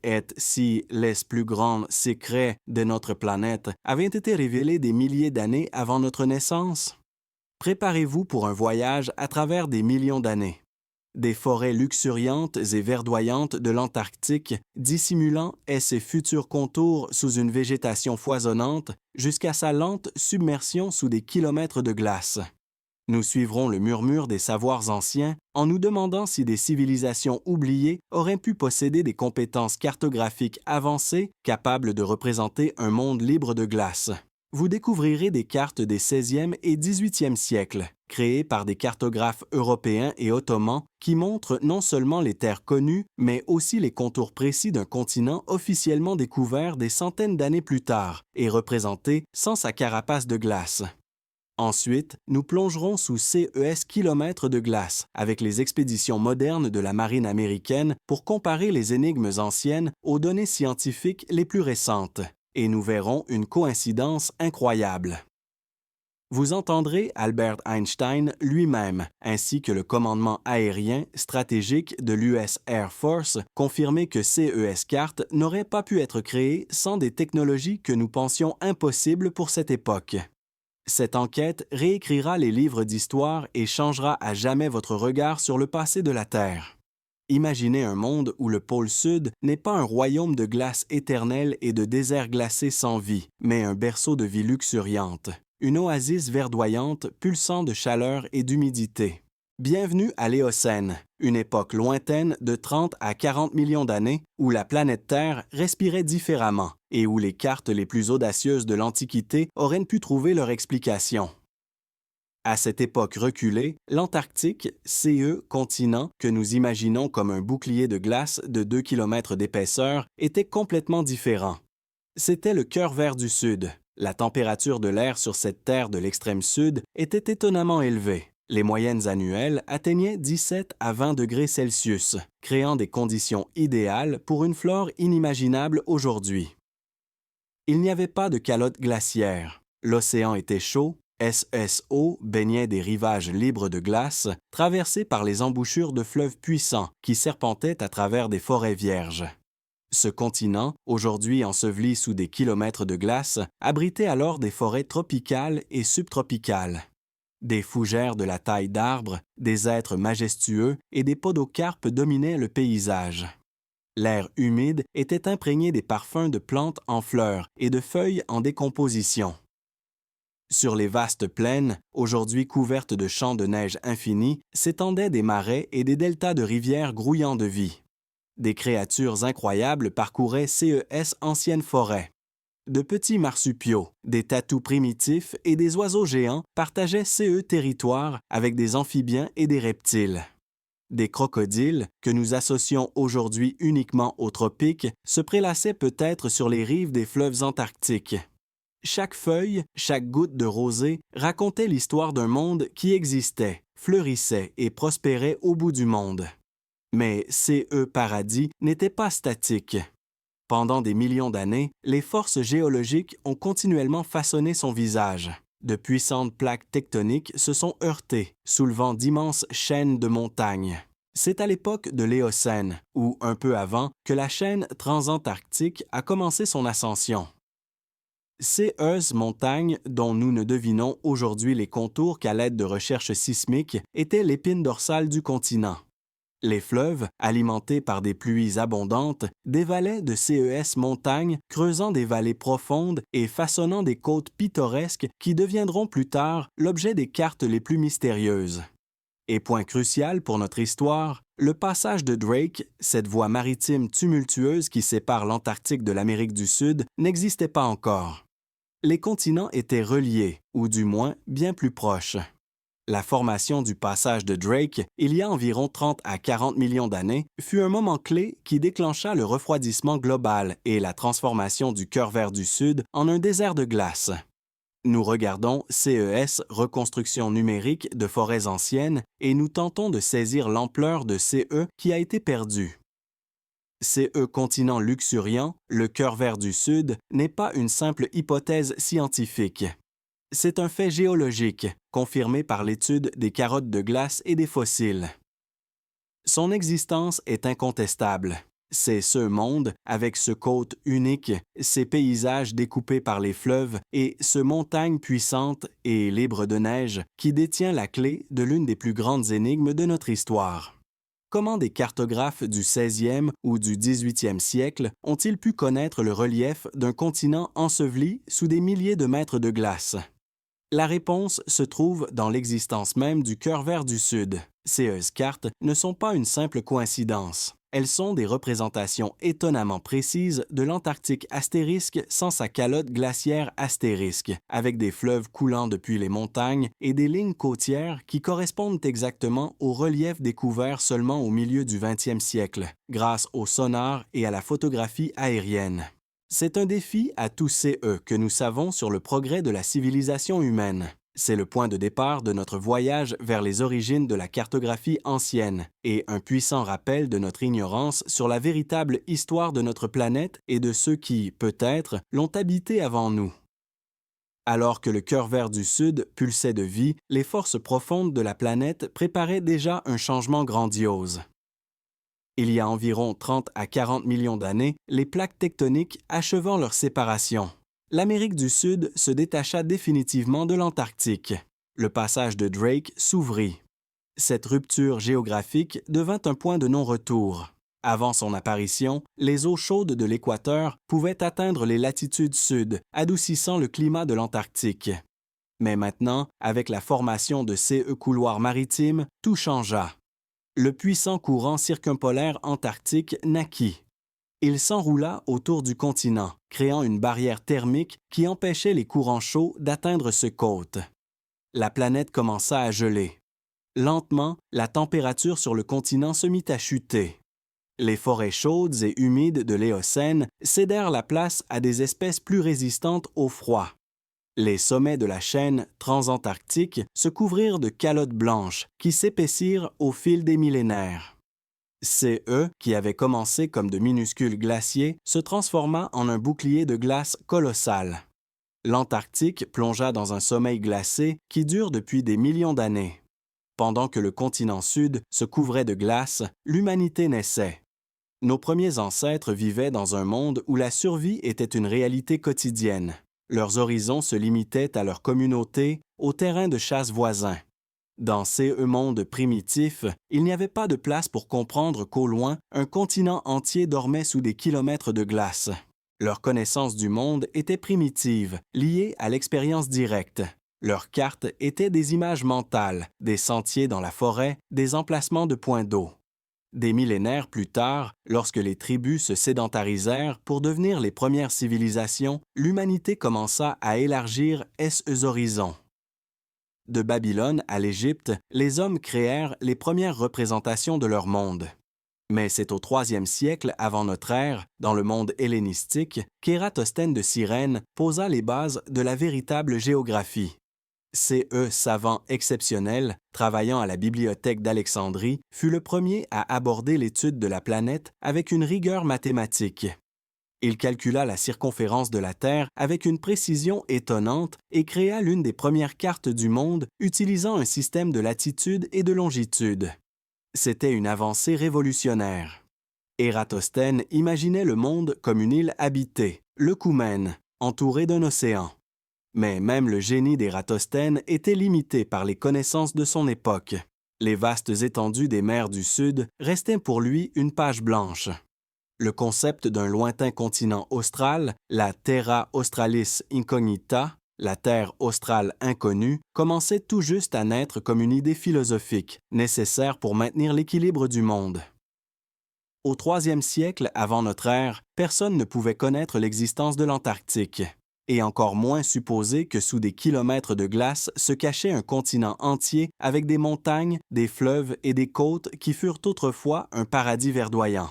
est si les plus grands secrets de notre planète avaient été révélés des milliers d'années avant notre naissance? Préparez-vous pour un voyage à travers des millions d'années. Des forêts luxuriantes et verdoyantes de l'Antarctique dissimulant ses futurs contours sous une végétation foisonnante jusqu'à sa lente submersion sous des kilomètres de glace. Nous suivrons le murmure des savoirs anciens en nous demandant si des civilisations oubliées auraient pu posséder des compétences cartographiques avancées capables de représenter un monde libre de glace. Vous découvrirez des cartes des 16e et 18e siècles, créées par des cartographes européens et ottomans qui montrent non seulement les terres connues, mais aussi les contours précis d'un continent officiellement découvert des centaines d'années plus tard et représenté sans sa carapace de glace. Ensuite, nous plongerons sous CES kilomètres de glace avec les expéditions modernes de la marine américaine pour comparer les énigmes anciennes aux données scientifiques les plus récentes. Et nous verrons une coïncidence incroyable. Vous entendrez Albert Einstein lui-même, ainsi que le commandement aérien stratégique de l'US Air Force, confirmer que CES cartes n'auraient pas pu être créées sans des technologies que nous pensions impossibles pour cette époque. Cette enquête réécrira les livres d'histoire et changera à jamais votre regard sur le passé de la Terre. Imaginez un monde où le pôle Sud n'est pas un royaume de glace éternelle et de déserts glacés sans vie, mais un berceau de vie luxuriante, une oasis verdoyante pulsant de chaleur et d'humidité. Bienvenue à l'Éocène, une époque lointaine de 30 à 40 millions d'années où la planète Terre respirait différemment et où les cartes les plus audacieuses de l'Antiquité auraient pu trouver leur explication. À cette époque reculée, l'Antarctique, continent que nous imaginons comme un bouclier de glace de 2 km d'épaisseur, était complètement différent. C'était le cœur vert du Sud. La température de l'air sur cette terre de l'extrême sud était étonnamment élevée. Les moyennes annuelles atteignaient 17 à 20 degrés Celsius, créant des conditions idéales pour une flore inimaginable aujourd'hui. Il n'y avait pas de calotte glaciaire. L'océan était chaud, SSO baignait des rivages libres de glace, traversés par les embouchures de fleuves puissants qui serpentaient à travers des forêts vierges. Ce continent, aujourd'hui enseveli sous des kilomètres de glace, abritait alors des forêts tropicales et subtropicales. Des fougères de la taille d'arbres, des êtres majestueux et des podocarpes dominaient le paysage. L'air humide était imprégné des parfums de plantes en fleurs et de feuilles en décomposition. Sur les vastes plaines, aujourd'hui couvertes de champs de neige infinis, s'étendaient des marais et des deltas de rivières grouillant de vie. Des créatures incroyables parcouraient CES anciennes forêts. De petits marsupiaux, des tatous primitifs et des oiseaux géants partageaient territoire avec des amphibiens et des reptiles. Des crocodiles, que nous associons aujourd'hui uniquement aux tropiques, se prélassaient peut-être sur les rives des fleuves antarctiques. Chaque feuille, chaque goutte de rosée racontait l'histoire d'un monde qui existait, fleurissait et prospérait au bout du monde. Mais Paradis n'était pas statique. Pendant des millions d'années, les forces géologiques ont continuellement façonné son visage. De puissantes plaques tectoniques se sont heurtées, soulevant d'immenses chaînes de montagnes. C'est à l'époque de l'Éocène, ou un peu avant, que la chaîne transantarctique a commencé son ascension. Ces montagnes, dont nous ne devinons aujourd'hui les contours qu'à l'aide de recherches sismiques, étaient l'épine dorsale du continent. Les fleuves, alimentés par des pluies abondantes, dévalaient de montagnes, creusant des vallées profondes et façonnant des côtes pittoresques qui deviendront plus tard l'objet des cartes les plus mystérieuses. Et point crucial pour notre histoire, le passage de Drake, cette voie maritime tumultueuse qui sépare l'Antarctique de l'Amérique du Sud, n'existait pas encore. Les continents étaient reliés, ou du moins bien plus proches. La formation du passage de Drake, il y a environ 30 à 40 millions d'années, fut un moment clé qui déclencha le refroidissement global et la transformation du cœur vert du Sud en un désert de glace. Nous regardons reconstruction numérique de forêts anciennes, et nous tentons de saisir l'ampleur de qui a été perdu. Continent luxuriant, le cœur vert du Sud, n'est pas une simple hypothèse scientifique. C'est un fait géologique, confirmé par l'étude des carottes de glace et des fossiles. Son existence est incontestable. C'est ce monde, avec ce côte unique, ces paysages découpés par les fleuves et ce montagne puissante et libre de neige qui détient la clé de l'une des plus grandes énigmes de notre histoire. Comment des cartographes du 16e ou du 18e siècle ont-ils pu connaître le relief d'un continent enseveli sous des milliers de mètres de glace? La réponse se trouve dans l'existence même du cœur vert du Sud. Ces cartes ne sont pas une simple coïncidence. Elles sont des représentations étonnamment précises de l'Antarctique astérisque sans sa calotte glaciaire astérisque, avec des fleuves coulant depuis les montagnes et des lignes côtières qui correspondent exactement au relief découvert seulement au milieu du 20e siècle, grâce au sonar et à la photographie aérienne. C'est un défi à tous CE que nous savons sur le progrès de la civilisation humaine. C'est le point de départ de notre voyage vers les origines de la cartographie ancienne et un puissant rappel de notre ignorance sur la véritable histoire de notre planète et de ceux qui, peut-être, l'ont habitée avant nous. Alors que le cœur vert du Sud pulsait de vie, les forces profondes de la planète préparaient déjà un changement grandiose. Il y a environ 30 à 40 millions d'années, les plaques tectoniques achevant leur séparation. L'Amérique du Sud se détacha définitivement de l'Antarctique. Le passage de Drake s'ouvrit. Cette rupture géographique devint un point de non-retour. Avant son apparition, les eaux chaudes de l'équateur pouvaient atteindre les latitudes sud, adoucissant le climat de l'Antarctique. Mais maintenant, avec la formation de ces couloirs maritimes, tout changea. Le puissant courant circumpolaire antarctique naquit. Il s'enroula autour du continent, créant une barrière thermique qui empêchait les courants chauds d'atteindre ce côte. La planète commença à geler. Lentement, la température sur le continent se mit à chuter. Les forêts chaudes et humides de l'Éocène cédèrent la place à des espèces plus résistantes au froid. Les sommets de la chaîne transantarctique se couvrirent de calottes blanches qui s'épaissirent au fil des millénaires. CE, qui avait commencé comme de minuscules glaciers, se transforma en un bouclier de glace colossal. L'Antarctique plongea dans un sommeil glacé qui dure depuis des millions d'années. Pendant que le continent sud se couvrait de glace, l'humanité naissait. Nos premiers ancêtres vivaient dans un monde où la survie était une réalité quotidienne. Leurs horizons se limitaient à leur communauté, aux terrains de chasse voisins. Dans ces mondes primitifs, il n'y avait pas de place pour comprendre qu'au loin, un continent entier dormait sous des kilomètres de glace. Leur connaissance du monde était primitive, liée à l'expérience directe. Leurs cartes étaient des images mentales, des sentiers dans la forêt, des emplacements de points d'eau. Des millénaires plus tard, lorsque les tribus se sédentarisèrent pour devenir les premières civilisations, l'humanité commença à élargir ses horizons. De Babylone à l'Égypte, les hommes créèrent les premières représentations de leur monde. Mais c'est au 3e siècle avant notre ère, dans le monde hellénistique, qu'Ératosthène de Cyrène posa les bases de la véritable géographie. C.E. savant exceptionnel, travaillant à la bibliothèque d'Alexandrie, fut le premier à aborder l'étude de la planète avec une rigueur mathématique. Il calcula la circonférence de la Terre avec une précision étonnante et créa l'une des premières cartes du monde utilisant un système de latitude et de longitude. C'était une avancée révolutionnaire. Ératosthène imaginait le monde comme une île habitée, l'Œcumène, entourée d'un océan. Mais même le génie d'Ératosthène était limité par les connaissances de son époque. Les vastes étendues des mers du Sud restaient pour lui une page blanche. Le concept d'un lointain continent austral, la Terra Australis Incognita, la Terre australe inconnue, commençait tout juste à naître comme une idée philosophique, nécessaire pour maintenir l'équilibre du monde. Au 3e siècle avant notre ère, personne ne pouvait connaître l'existence de l'Antarctique, et encore moins supposer que sous des kilomètres de glace se cachait un continent entier avec des montagnes, des fleuves et des côtes qui furent autrefois un paradis verdoyant.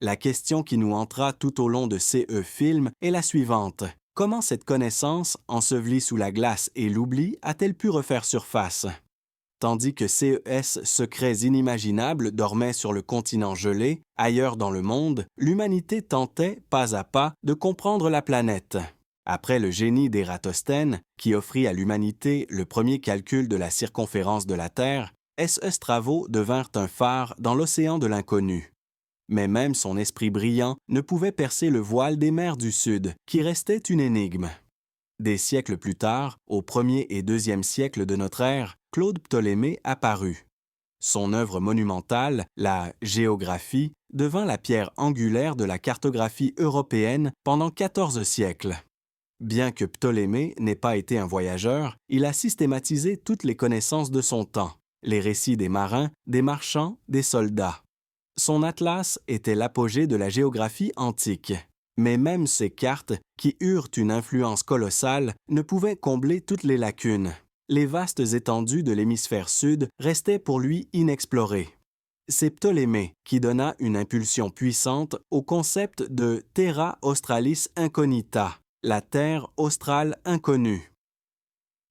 La question qui nous entra tout au long de CE Film est la suivante. Comment cette connaissance, ensevelie sous la glace et l'oubli, a-t-elle pu refaire surface? Tandis que CES secrets inimaginables dormaient sur le continent gelé, ailleurs dans le monde, l'humanité tentait, pas à pas, de comprendre la planète. Après le génie d'Ératosthène, qui offrit à l'humanité le premier calcul de la circonférence de la Terre, ces travaux devinrent un phare dans l'océan de l'inconnu. Mais même son esprit brillant ne pouvait percer le voile des mers du Sud, qui restait une énigme. Des siècles plus tard, au 1er et 2e siècle de notre ère, Claude Ptolémée apparut. Son œuvre monumentale, la Géographie, devint la pierre angulaire de la cartographie européenne pendant 14 siècles. Bien que Ptolémée n'ait pas été un voyageur, il a systématisé toutes les connaissances de son temps, les récits des marins, des marchands, des soldats. Son atlas était l'apogée de la géographie antique. Mais même ces cartes, qui eurent une influence colossale, ne pouvaient combler toutes les lacunes. Les vastes étendues de l'hémisphère sud restaient pour lui inexplorées. C'est Ptolémée qui donna une impulsion puissante au concept de Terra Australis Incognita, la terre australe inconnue.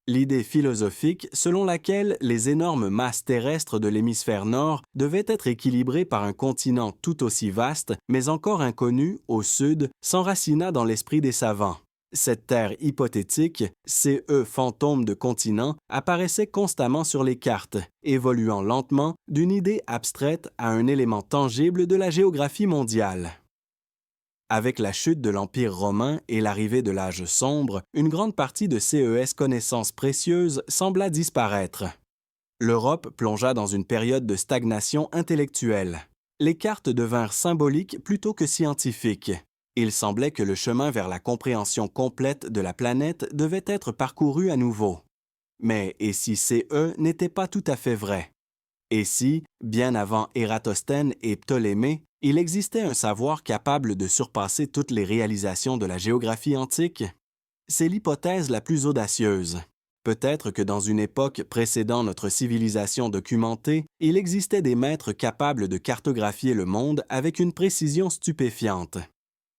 L'idée philosophique selon laquelle les énormes masses terrestres de l'hémisphère nord devaient être équilibrées par un continent tout aussi vaste, mais encore inconnu, au sud, s'enracina dans l'esprit des savants. Cette terre hypothétique, CE fantôme de continent, apparaissait constamment sur les cartes, évoluant lentement d'une idée abstraite à un élément tangible de la géographie mondiale. Avec la chute de l'Empire romain et l'arrivée de l'âge sombre, une grande partie de CES connaissances précieuses sembla disparaître. L'Europe plongea dans une période de stagnation intellectuelle. Les cartes devinrent symboliques plutôt que scientifiques. Il semblait que le chemin vers la compréhension complète de la planète devait être parcouru à nouveau. Mais et si CE n'était pas tout à fait vrai? Et si, bien avant Ératosthène et Ptolémée, il existait un savoir capable de surpasser toutes les réalisations de la géographie antique? C'est l'hypothèse la plus audacieuse. Peut-être que dans une époque précédant notre civilisation documentée, il existait des maîtres capables de cartographier le monde avec une précision stupéfiante.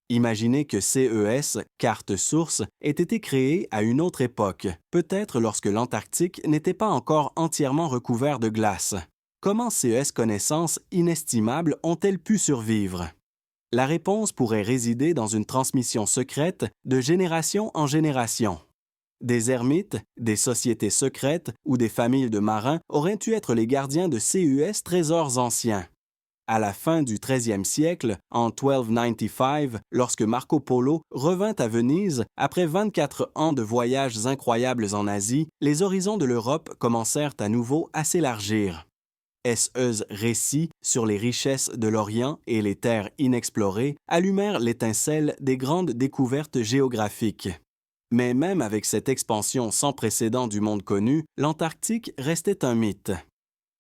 Imaginez que CES, carte source, ait été créée à une autre époque, peut-être lorsque l'Antarctique n'était pas encore entièrement recouvert de glace. Comment ces connaissances inestimables ont-elles pu survivre? La réponse pourrait résider dans une transmission secrète de génération en génération. Des ermites, des sociétés secrètes ou des familles de marins auraient pu être les gardiens de CES trésors anciens. À la fin du XIIIe siècle, en 1295, lorsque Marco Polo revint à Venise, après 24 ans de voyages incroyables en Asie, les horizons de l'Europe commencèrent à nouveau à s'élargir. SE's récits sur les richesses de l'Orient et les terres inexplorées allumèrent l'étincelle des grandes découvertes géographiques. Mais même avec cette expansion sans précédent du monde connu, l'Antarctique restait un mythe.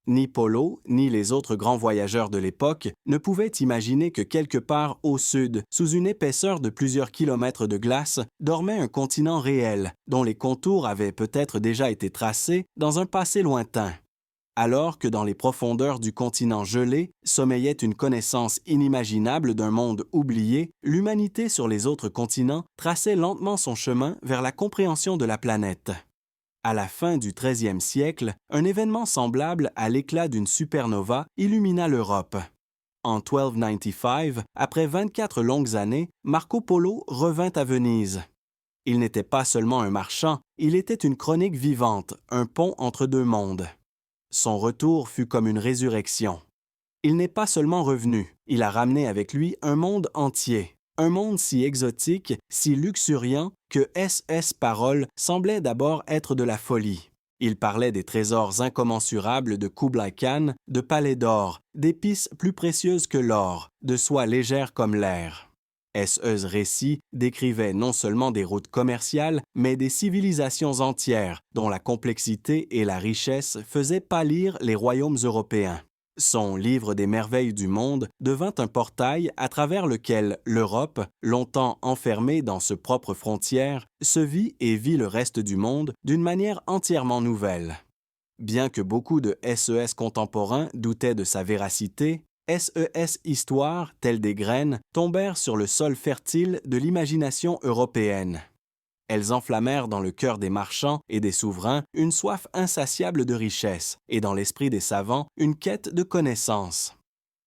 Ni Polo, ni les autres grands voyageurs de l'époque ne pouvaient imaginer que quelque part au sud, sous une épaisseur de plusieurs kilomètres de glace, dormait un continent réel, dont les contours avaient peut-être déjà été tracés dans un passé lointain. Alors que dans les profondeurs du continent gelé sommeillait une connaissance inimaginable d'un monde oublié, l'humanité sur les autres continents traçait lentement son chemin vers la compréhension de la planète. À la fin du XIIIe siècle, un événement semblable à l'éclat d'une supernova illumina l'Europe. En 1295, après 24 longues années, Marco Polo revint à Venise. Il n'était pas seulement un marchand, il était une chronique vivante, un pont entre deux mondes. Son retour fut comme une résurrection. Il n'est pas seulement revenu, il a ramené avec lui un monde entier, un monde si exotique, si luxuriant, que S.S. Paroles semblait d'abord être de la folie. Il parlait des trésors incommensurables de Kublai Khan, de palais d'or, d'épices plus précieuses que l'or, de soies légères comme l'air. S.E.'s récit décrivait non seulement des routes commerciales, mais des civilisations entières, dont la complexité et la richesse faisaient pâlir les royaumes européens. Son livre des merveilles du monde devint un portail à travers lequel l'Europe, longtemps enfermée dans ses propres frontières, se vit et vit le reste du monde d'une manière entièrement nouvelle. Bien que beaucoup de SES contemporains doutaient de sa véracité, SES histoires, telles des graines, tombèrent sur le sol fertile de l'imagination européenne. Elles enflammèrent dans le cœur des marchands et des souverains une soif insatiable de richesse et dans l'esprit des savants une quête de connaissance.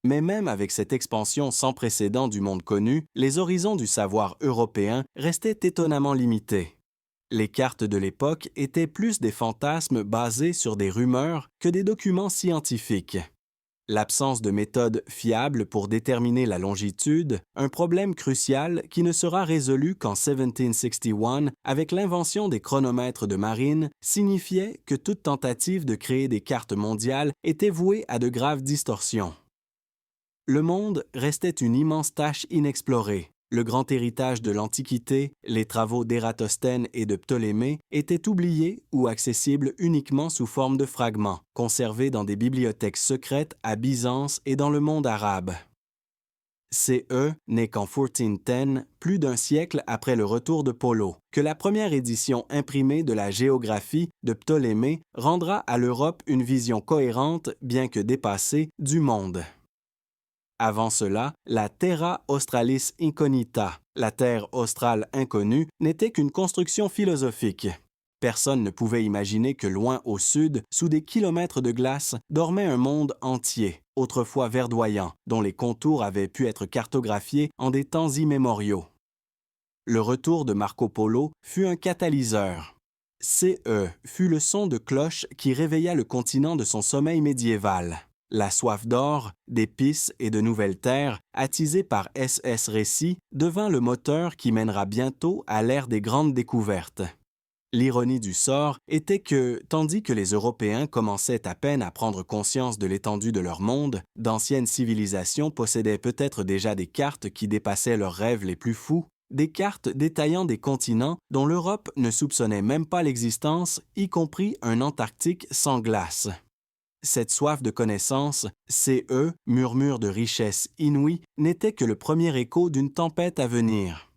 Mais même avec cette expansion sans précédent du monde connu, les horizons du savoir européen restaient étonnamment limités. Les cartes de l'époque étaient plus des fantasmes basés sur des rumeurs que des documents scientifiques. L'absence de méthode fiable pour déterminer la longitude, un problème crucial qui ne sera résolu qu'en 1761 avec l'invention des chronomètres de marine, signifiait que toute tentative de créer des cartes mondiales était vouée à de graves distorsions. Le monde restait une immense tâche inexplorée. Le grand héritage de l'Antiquité, les travaux d'Ératosthène et de Ptolémée, étaient oubliés ou accessibles uniquement sous forme de fragments, conservés dans des bibliothèques secrètes à Byzance et dans le monde arabe. C.E. n'est qu'en 1410, plus d'un siècle après le retour de Polo, que la première édition imprimée de la géographie de Ptolémée rendra à l'Europe une vision cohérente, bien que dépassée, du monde. Avant cela, la Terra Australis Incognita, la Terre australe inconnue, n'était qu'une construction philosophique. Personne ne pouvait imaginer que loin au sud, sous des kilomètres de glace, dormait un monde entier, autrefois verdoyant, dont les contours avaient pu être cartographiés en des temps immémoriaux. Le retour de Marco Polo fut un catalyseur. C.E. fut le son de cloche qui réveilla le continent de son sommeil médiéval. La soif d'or, d'épices et de nouvelles terres, attisée par S.S. Récit, devint le moteur qui mènera bientôt à l'ère des grandes découvertes. L'ironie du sort était que, tandis que les Européens commençaient à peine à prendre conscience de l'étendue de leur monde, d'anciennes civilisations possédaient peut-être déjà des cartes qui dépassaient leurs rêves les plus fous, des cartes détaillant des continents dont l'Europe ne soupçonnait même pas l'existence, y compris un Antarctique sans glace. Cette soif de connaissance, C.E., murmure de richesse inouïe, n'était que le premier écho d'une tempête à venir.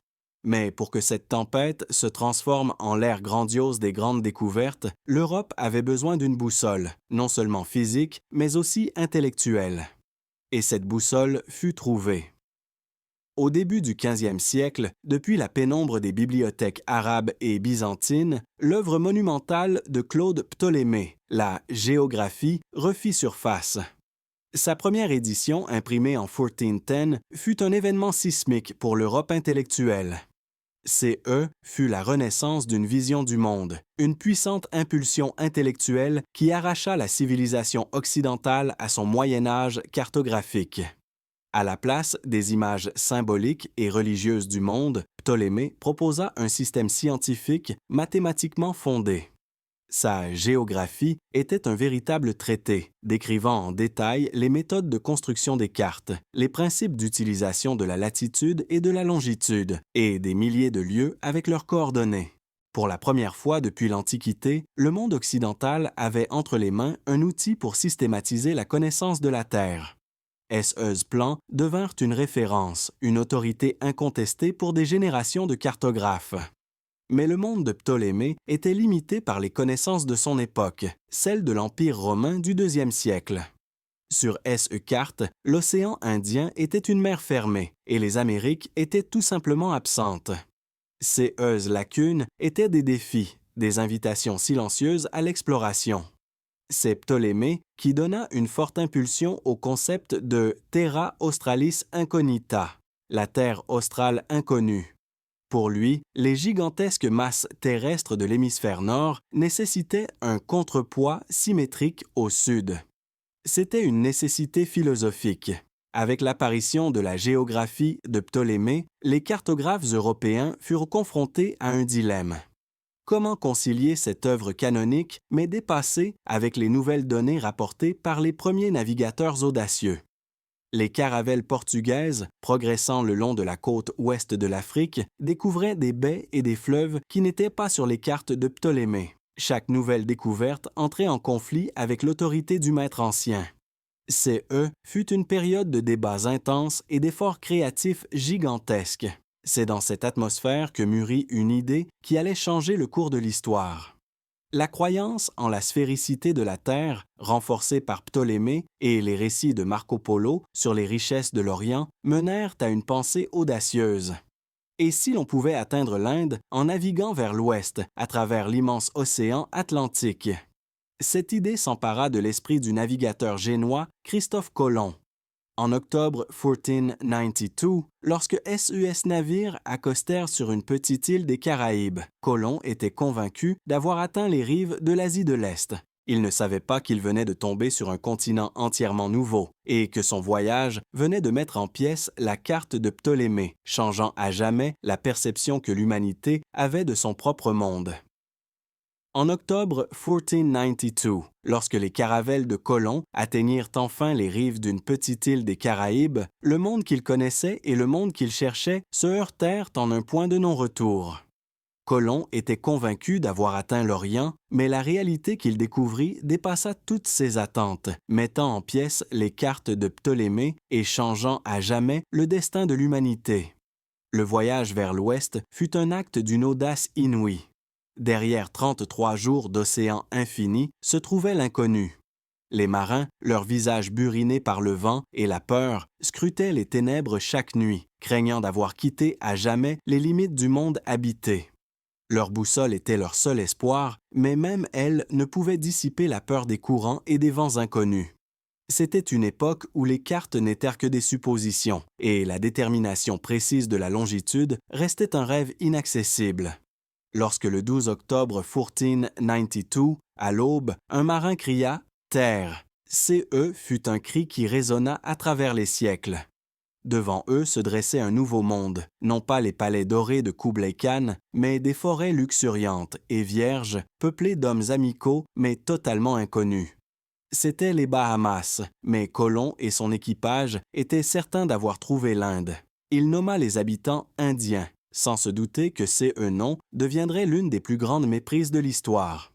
Mais pour que cette tempête se transforme en l'ère grandiose des grandes découvertes, l'Europe avait besoin d'une boussole, non seulement physique, mais aussi intellectuelle. Et cette boussole fut trouvée. Au début du 15e siècle, depuis la pénombre des bibliothèques arabes et byzantines, l'œuvre monumentale de Claude Ptolémée, la Géographie, refit surface. Sa première édition, imprimée en 1410, fut un événement sismique pour l'Europe intellectuelle. C.E. fut la renaissance d'une vision du monde, une puissante impulsion intellectuelle qui arracha la civilisation occidentale à son Moyen Âge cartographique. À la place des images symboliques et religieuses du monde, Ptolémée proposa un système scientifique mathématiquement fondé. Sa géographie était un véritable traité, décrivant en détail les méthodes de construction des cartes, les principes d'utilisation de la latitude et de la longitude, et des milliers de lieux avec leurs coordonnées. Pour la première fois depuis l'Antiquité, le monde occidental avait entre les mains un outil pour systématiser la connaissance de la Terre. S.E.'s plans devinrent une référence, une autorité incontestée pour des générations de cartographes. Mais le monde de Ptolémée était limité par les connaissances de son époque, celles de l'Empire romain du IIe siècle. Sur S.E. Carte, l'océan Indien était une mer fermée et les Amériques étaient tout simplement absentes. C.E.'s lacunes étaient des défis, des invitations silencieuses à l'exploration. C'est Ptolémée qui donna une forte impulsion au concept de Terra Australis Incognita, la Terre australe inconnue. Pour lui, les gigantesques masses terrestres de l'hémisphère nord nécessitaient un contrepoids symétrique au sud. C'était une nécessité philosophique. Avec l'apparition de la géographie de Ptolémée, les cartographes européens furent confrontés à un dilemme. Comment concilier cette œuvre canonique, mais dépassée avec les nouvelles données rapportées par les premiers navigateurs audacieux? Les caravelles portugaises, progressant le long de la côte ouest de l'Afrique, découvraient des baies et des fleuves qui n'étaient pas sur les cartes de Ptolémée. Chaque nouvelle découverte entrait en conflit avec l'autorité du maître ancien. C.E. fut une période de débats intenses et d'efforts créatifs gigantesques. C'est dans cette atmosphère que mûrit une idée qui allait changer le cours de l'histoire. La croyance en la sphéricité de la Terre, renforcée par Ptolémée, et les récits de Marco Polo sur les richesses de l'Orient menèrent à une pensée audacieuse. Et si l'on pouvait atteindre l'Inde en naviguant vers l'ouest, à travers l'immense océan Atlantique? Cette idée s'empara de l'esprit du navigateur génois Christophe Colomb. En octobre 1492, lorsque SUS navires accostèrent sur une petite île des Caraïbes, Colomb était convaincu d'avoir atteint les rives de l'Asie de l'Est. Il ne savait pas qu'il venait de tomber sur un continent entièrement nouveau et que son voyage venait de mettre en pièces la carte de Ptolémée, changeant à jamais la perception que l'humanité avait de son propre monde. En octobre 1492, lorsque les caravelles de colons atteignirent enfin les rives d'une petite île des Caraïbes, le monde qu'ils connaissaient et le monde qu'ils cherchaient se heurtèrent en un point de non-retour. Colomb était convaincu d'avoir atteint l'Orient, mais la réalité qu'il découvrit dépassa toutes ses attentes, mettant en pièces les cartes de Ptolémée et changeant à jamais le destin de l'humanité. Le voyage vers l'Ouest fut un acte d'une audace inouïe. Derrière 33 jours d'océan infini se trouvait l'inconnu. Les marins, leurs visages burinés par le vent et la peur, scrutaient les ténèbres chaque nuit, craignant d'avoir quitté à jamais les limites du monde habité. Leur boussole était leur seul espoir, mais même elle ne pouvait dissiper la peur des courants et des vents inconnus. C'était une époque où les cartes n'étaient que des suppositions, et la détermination précise de la longitude restait un rêve inaccessible. Lorsque le 12 octobre 1492, à l'aube, un marin cria « Terre ». CE fut un cri qui résonna à travers les siècles. Devant eux se dressait un nouveau monde, non pas les palais dorés de Kublai Khan, mais des forêts luxuriantes et vierges, peuplées d'hommes amicaux mais totalement inconnus. C'étaient les Bahamas, mais Colomb et son équipage étaient certains d'avoir trouvé l'Inde. Il nomma les habitants indiens, sans se douter que ces noms deviendraient l'une des plus grandes méprises de l'histoire.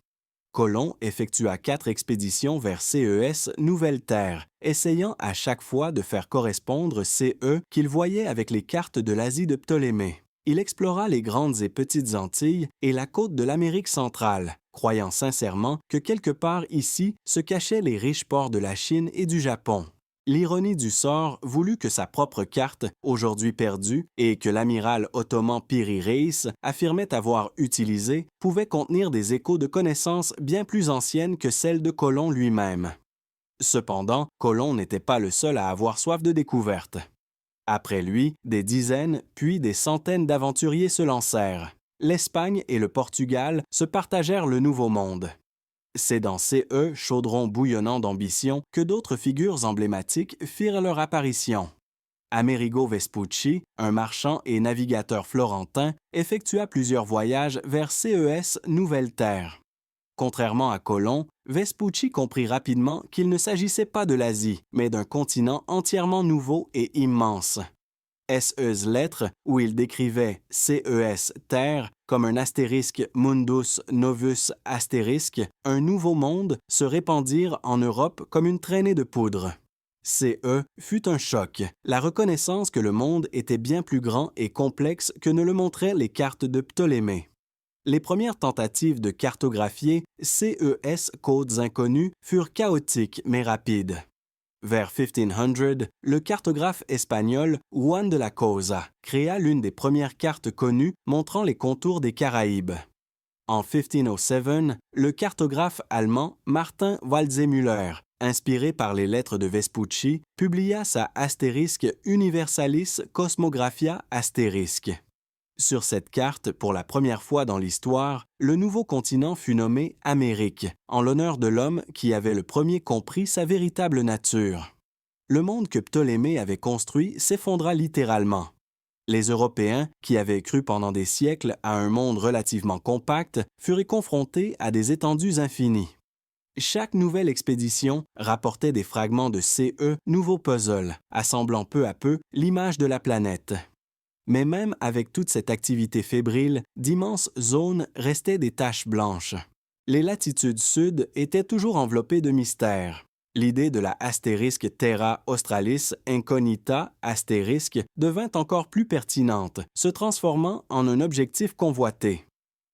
Colomb effectua 4 expéditions vers CES Nouvelle-Terre, essayant à chaque fois de faire correspondre CE qu'il voyait avec les cartes de l'Asie de Ptolémée. Il explora les grandes et petites Antilles et la côte de l'Amérique centrale, croyant sincèrement que quelque part ici se cachaient les riches ports de la Chine et du Japon. L'ironie du sort voulut que sa propre carte, aujourd'hui perdue, et que l'amiral ottoman Piri Reis affirmait avoir utilisée, pouvait contenir des échos de connaissances bien plus anciennes que celles de Colomb lui-même. Cependant, Colomb n'était pas le seul à avoir soif de découverte. Après lui, des dizaines, puis des centaines d'aventuriers se lancèrent. L'Espagne et le Portugal se partagèrent le Nouveau Monde. C'est dans CE, chaudron bouillonnant d'ambition, que d'autres figures emblématiques firent leur apparition. Amerigo Vespucci, un marchand et navigateur florentin, effectua plusieurs voyages vers CES Nouvelle-Terre. Contrairement à Colomb, Vespucci comprit rapidement qu'il ne s'agissait pas de l'Asie, mais d'un continent entièrement nouveau et immense. SE's lettres, où il décrivait CES Terre comme un astérisque Mundus Novus astérisque, un nouveau monde, se répandirent en Europe comme une traînée de poudre. CE fut un choc, la reconnaissance que le monde était bien plus grand et complexe que ne le montraient les cartes de Ptolémée. Les premières tentatives de cartographier CES côtes inconnues furent chaotiques mais rapides. Vers 1500, le cartographe espagnol Juan de la Cosa créa l'une des premières cartes connues montrant les contours des Caraïbes. En 1507, le cartographe allemand Martin Waldseemüller, inspiré par les lettres de Vespucci, publia sa Astérisque Universalis Cosmographia Astérisque. Sur cette carte, pour la première fois dans l'histoire, le nouveau continent fut nommé Amérique, en l'honneur de l'homme qui avait le premier compris sa véritable nature. Le monde que Ptolémée avait construit s'effondra littéralement. Les Européens, qui avaient cru pendant des siècles à un monde relativement compact, furent confrontés à des étendues infinies. Chaque nouvelle expédition rapportait des fragments de CE nouveaux puzzles, assemblant peu à peu l'image de la planète. Mais même avec toute cette activité fébrile, d'immenses zones restaient des taches blanches. Les latitudes sud étaient toujours enveloppées de mystères. L'idée de la astérisque Terra Australis Incognita astérisque devint encore plus pertinente, se transformant en un objectif convoité.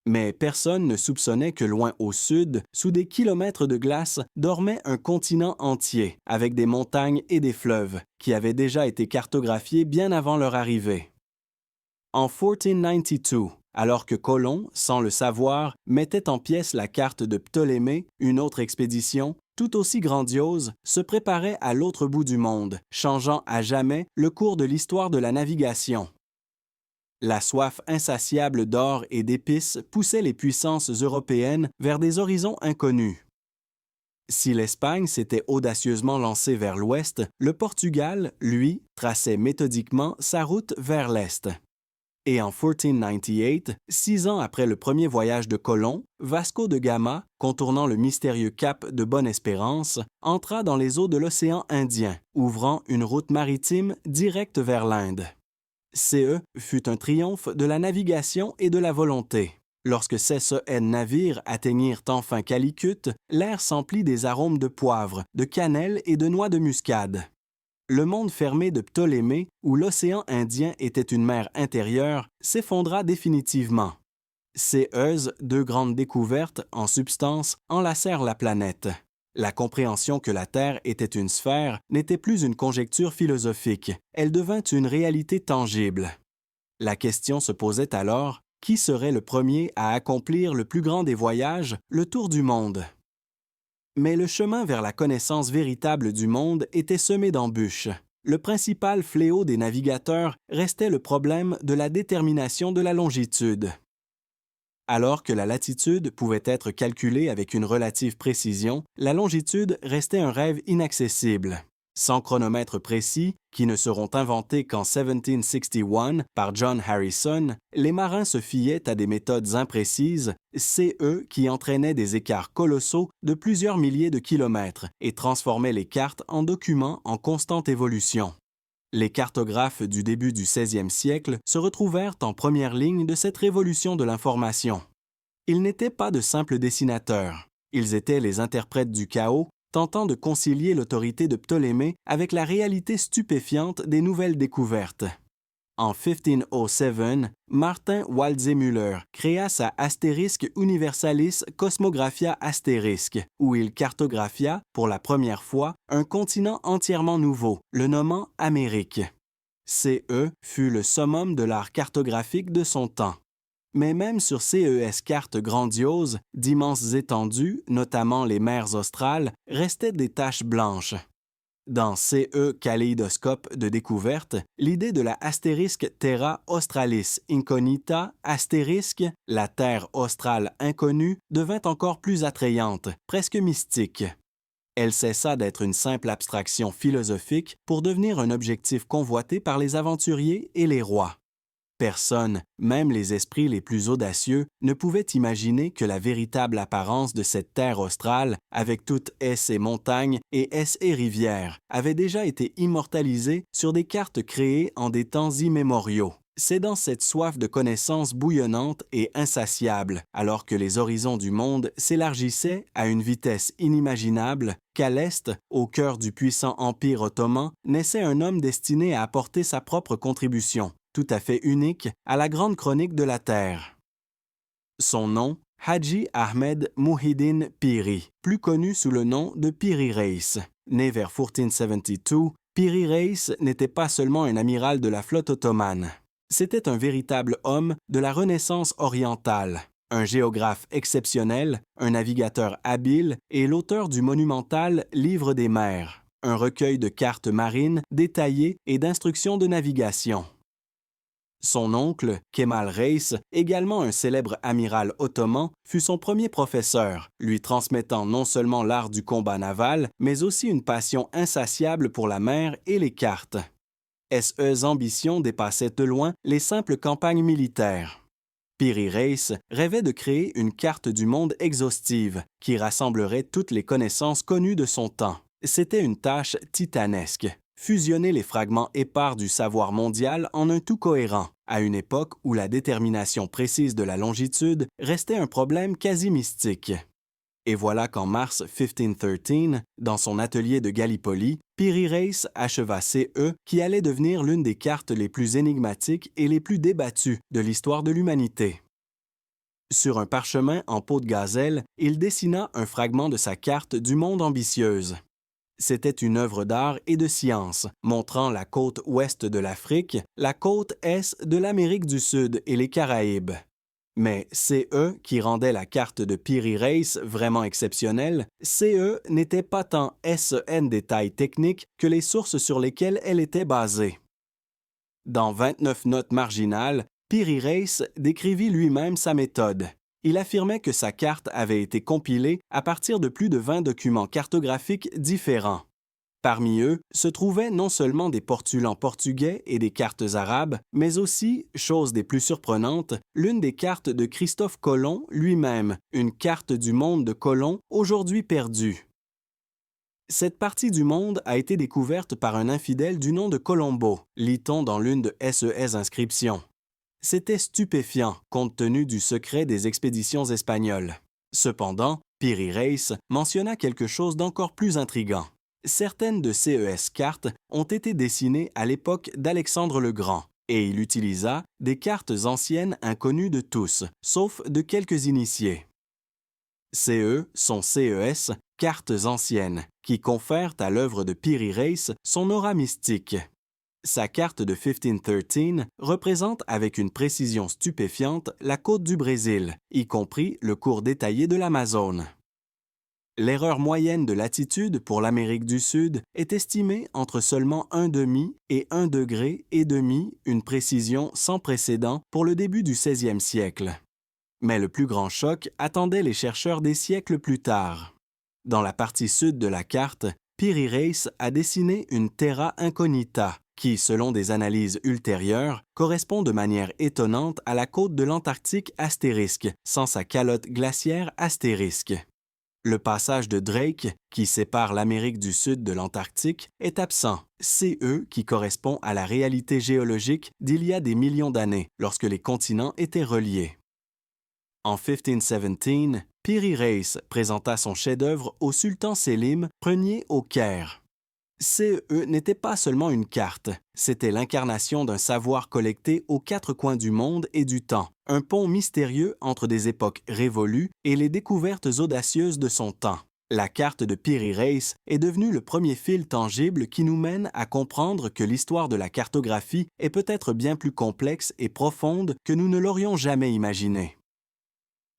Mais personne ne soupçonnait que loin au sud, sous des kilomètres de glace, dormait un continent entier, avec des montagnes et des fleuves, qui avaient déjà été cartographiés bien avant leur arrivée. En 1492, alors que Colomb, sans le savoir, mettait en pièces la carte de Ptolémée, une autre expédition, tout aussi grandiose, se préparait à l'autre bout du monde, changeant à jamais le cours de l'histoire de la navigation. La soif insatiable d'or et d'épices poussait les puissances européennes vers des horizons inconnus. Si l'Espagne s'était audacieusement lancée vers l'ouest, le Portugal, lui, traçait méthodiquement sa route vers l'est. Et en 1498, 6 ans après le premier voyage de Colomb, Vasco de Gama, contournant le mystérieux cap de Bonne-Espérance, entra dans les eaux de l'océan Indien, ouvrant une route maritime directe vers l'Inde. CE fut un triomphe de la navigation et de la volonté. Lorsque ces navires atteignirent enfin Calicut, l'air s'emplit des arômes de poivre, de cannelle et de noix de muscade. Le monde fermé de Ptolémée, où l'océan Indien était une mer intérieure, s'effondra définitivement. Ces deux grandes découvertes, en substance, enlacèrent la planète. La compréhension que la Terre était une sphère n'était plus une conjecture philosophique, elle devint une réalité tangible. La question se posait alors, qui serait le premier à accomplir le plus grand des voyages, le tour du monde? Mais le chemin vers la connaissance véritable du monde était semé d'embûches. Le principal fléau des navigateurs restait le problème de la détermination de la longitude. Alors que la latitude pouvait être calculée avec une relative précision, la longitude restait un rêve inaccessible. Sans chronomètre précis, qui ne seront inventés qu'en 1761 par John Harrison, les marins se fiaient à des méthodes imprécises, CE qui entraînaient des écarts colossaux de plusieurs milliers de kilomètres et transformaient les cartes en documents en constante évolution. Les cartographes du début du 16e siècle se retrouvèrent en première ligne de cette révolution de l'information. Ils n'étaient pas de simples dessinateurs, ils étaient les interprètes du chaos, tentant de concilier l'autorité de Ptolémée avec la réalité stupéfiante des nouvelles découvertes. En 1507, Martin Waldseemüller créa sa Asterisque Universalis Cosmographia Asterisque, où il cartographia, pour la première fois, un continent entièrement nouveau, le nommant Amérique. CE fut le summum de l'art cartographique de son temps. Mais même sur ces cartes grandioses, d'immenses étendues, notamment les mers australes, restaient des taches blanches. Dans Kaléidoscope de découverte, l'idée de la astérisque Terra Australis Incognita astérisque, la Terre australe inconnue, devint encore plus attrayante, presque mystique. Elle cessa d'être une simple abstraction philosophique pour devenir un objectif convoité par les aventuriers et les rois. Personne, même les esprits les plus audacieux, ne pouvait imaginer que la véritable apparence de cette terre australe, avec toutes ses montagnes et ses rivières, avait déjà été immortalisée sur des cartes créées en des temps immémoriaux. C'est dans cette soif de connaissance bouillonnante et insatiable, alors que les horizons du monde s'élargissaient à une vitesse inimaginable, qu'à l'Est, au cœur du puissant empire ottoman, naissait un homme destiné à apporter sa propre contribution, tout à fait unique, à la grande chronique de la Terre. Son nom, Hadji Ahmed Muhyiddin Piri, plus connu sous le nom de Piri Reis. Né vers 1472, Piri Reis n'était pas seulement un amiral de la flotte ottomane. C'était un véritable homme de la Renaissance orientale, un géographe exceptionnel, un navigateur habile et l'auteur du monumental Livre des mers, un recueil de cartes marines détaillées et d'instructions de navigation. Son oncle, Kemal Reis, également un célèbre amiral ottoman, fut son premier professeur, lui transmettant non seulement l'art du combat naval, mais aussi une passion insatiable pour la mer et les cartes. Ses ambitions dépassaient de loin les simples campagnes militaires. Piri Reis rêvait de créer une carte du monde exhaustive qui rassemblerait toutes les connaissances connues de son temps. C'était une tâche titanesque. Fusionner les fragments épars du savoir mondial en un tout cohérent, à une époque où la détermination précise de la longitude restait un problème quasi mystique. Et voilà qu'en mars 1513, dans son atelier de Gallipoli, Piri Reis acheva CE qui allait devenir l'une des cartes les plus énigmatiques et les plus débattues de l'histoire de l'humanité. Sur un parchemin en peau de gazelle, il dessina un fragment de sa carte du monde ambitieuse. C'était une œuvre d'art et de science, montrant la côte ouest de l'Afrique, la côte est de l'Amérique du Sud et les Caraïbes. Mais CE, qui rendait la carte de Piri Reis vraiment exceptionnelle, CE n'était pas tant SN détails techniques que les sources sur lesquelles elle était basée. Dans 29 notes marginales, Piri Reis décrivit lui-même sa méthode. Il affirmait que sa carte avait été compilée à partir de plus de 20 documents cartographiques différents. Parmi eux se trouvaient non seulement des portulans portugais et des cartes arabes, mais aussi, chose des plus surprenantes, l'une des cartes de Christophe Colomb lui-même, une carte du monde de Colomb aujourd'hui perdue. Cette partie du monde a été découverte par un infidèle du nom de Colombo, lit-on dans l'une de SES inscriptions. C'était stupéfiant compte tenu du secret des expéditions espagnoles. Cependant, Piri Reis mentionna quelque chose d'encore plus intriguant. Certaines de CES cartes ont été dessinées à l'époque d'Alexandre le Grand, et il utilisa des cartes anciennes inconnues de tous, sauf de quelques initiés. CE sont CES, cartes anciennes, qui confèrent à l'œuvre de Piri Reis son aura mystique. Sa carte de 1513 représente avec une précision stupéfiante la côte du Brésil, y compris le cours détaillé de l'Amazone. L'erreur moyenne de latitude pour l'Amérique du Sud est estimée entre seulement 1/2 et 1,5 degré, une précision sans précédent pour le début du 16e siècle. Mais le plus grand choc attendait les chercheurs des siècles plus tard. Dans la partie sud de la carte, Piri Reis a dessiné une terra incognita, qui, selon des analyses ultérieures, correspond de manière étonnante à la côte de l'Antarctique astérisque, sans sa calotte glaciaire astérisque. Le passage de Drake, qui sépare l'Amérique du Sud de l'Antarctique, est absent, CE qui correspond à la réalité géologique d'il y a des millions d'années, lorsque les continents étaient reliés. En 1517, Piri Reis présenta son chef-d'œuvre au sultan Sélim Ier au Caire. CE n'était pas seulement une carte, c'était l'incarnation d'un savoir collecté aux quatre coins du monde et du temps, un pont mystérieux entre des époques révolues et les découvertes audacieuses de son temps. La carte de Piri Reis est devenue le premier fil tangible qui nous mène à comprendre que l'histoire de la cartographie est peut-être bien plus complexe et profonde que nous ne l'aurions jamais imaginé.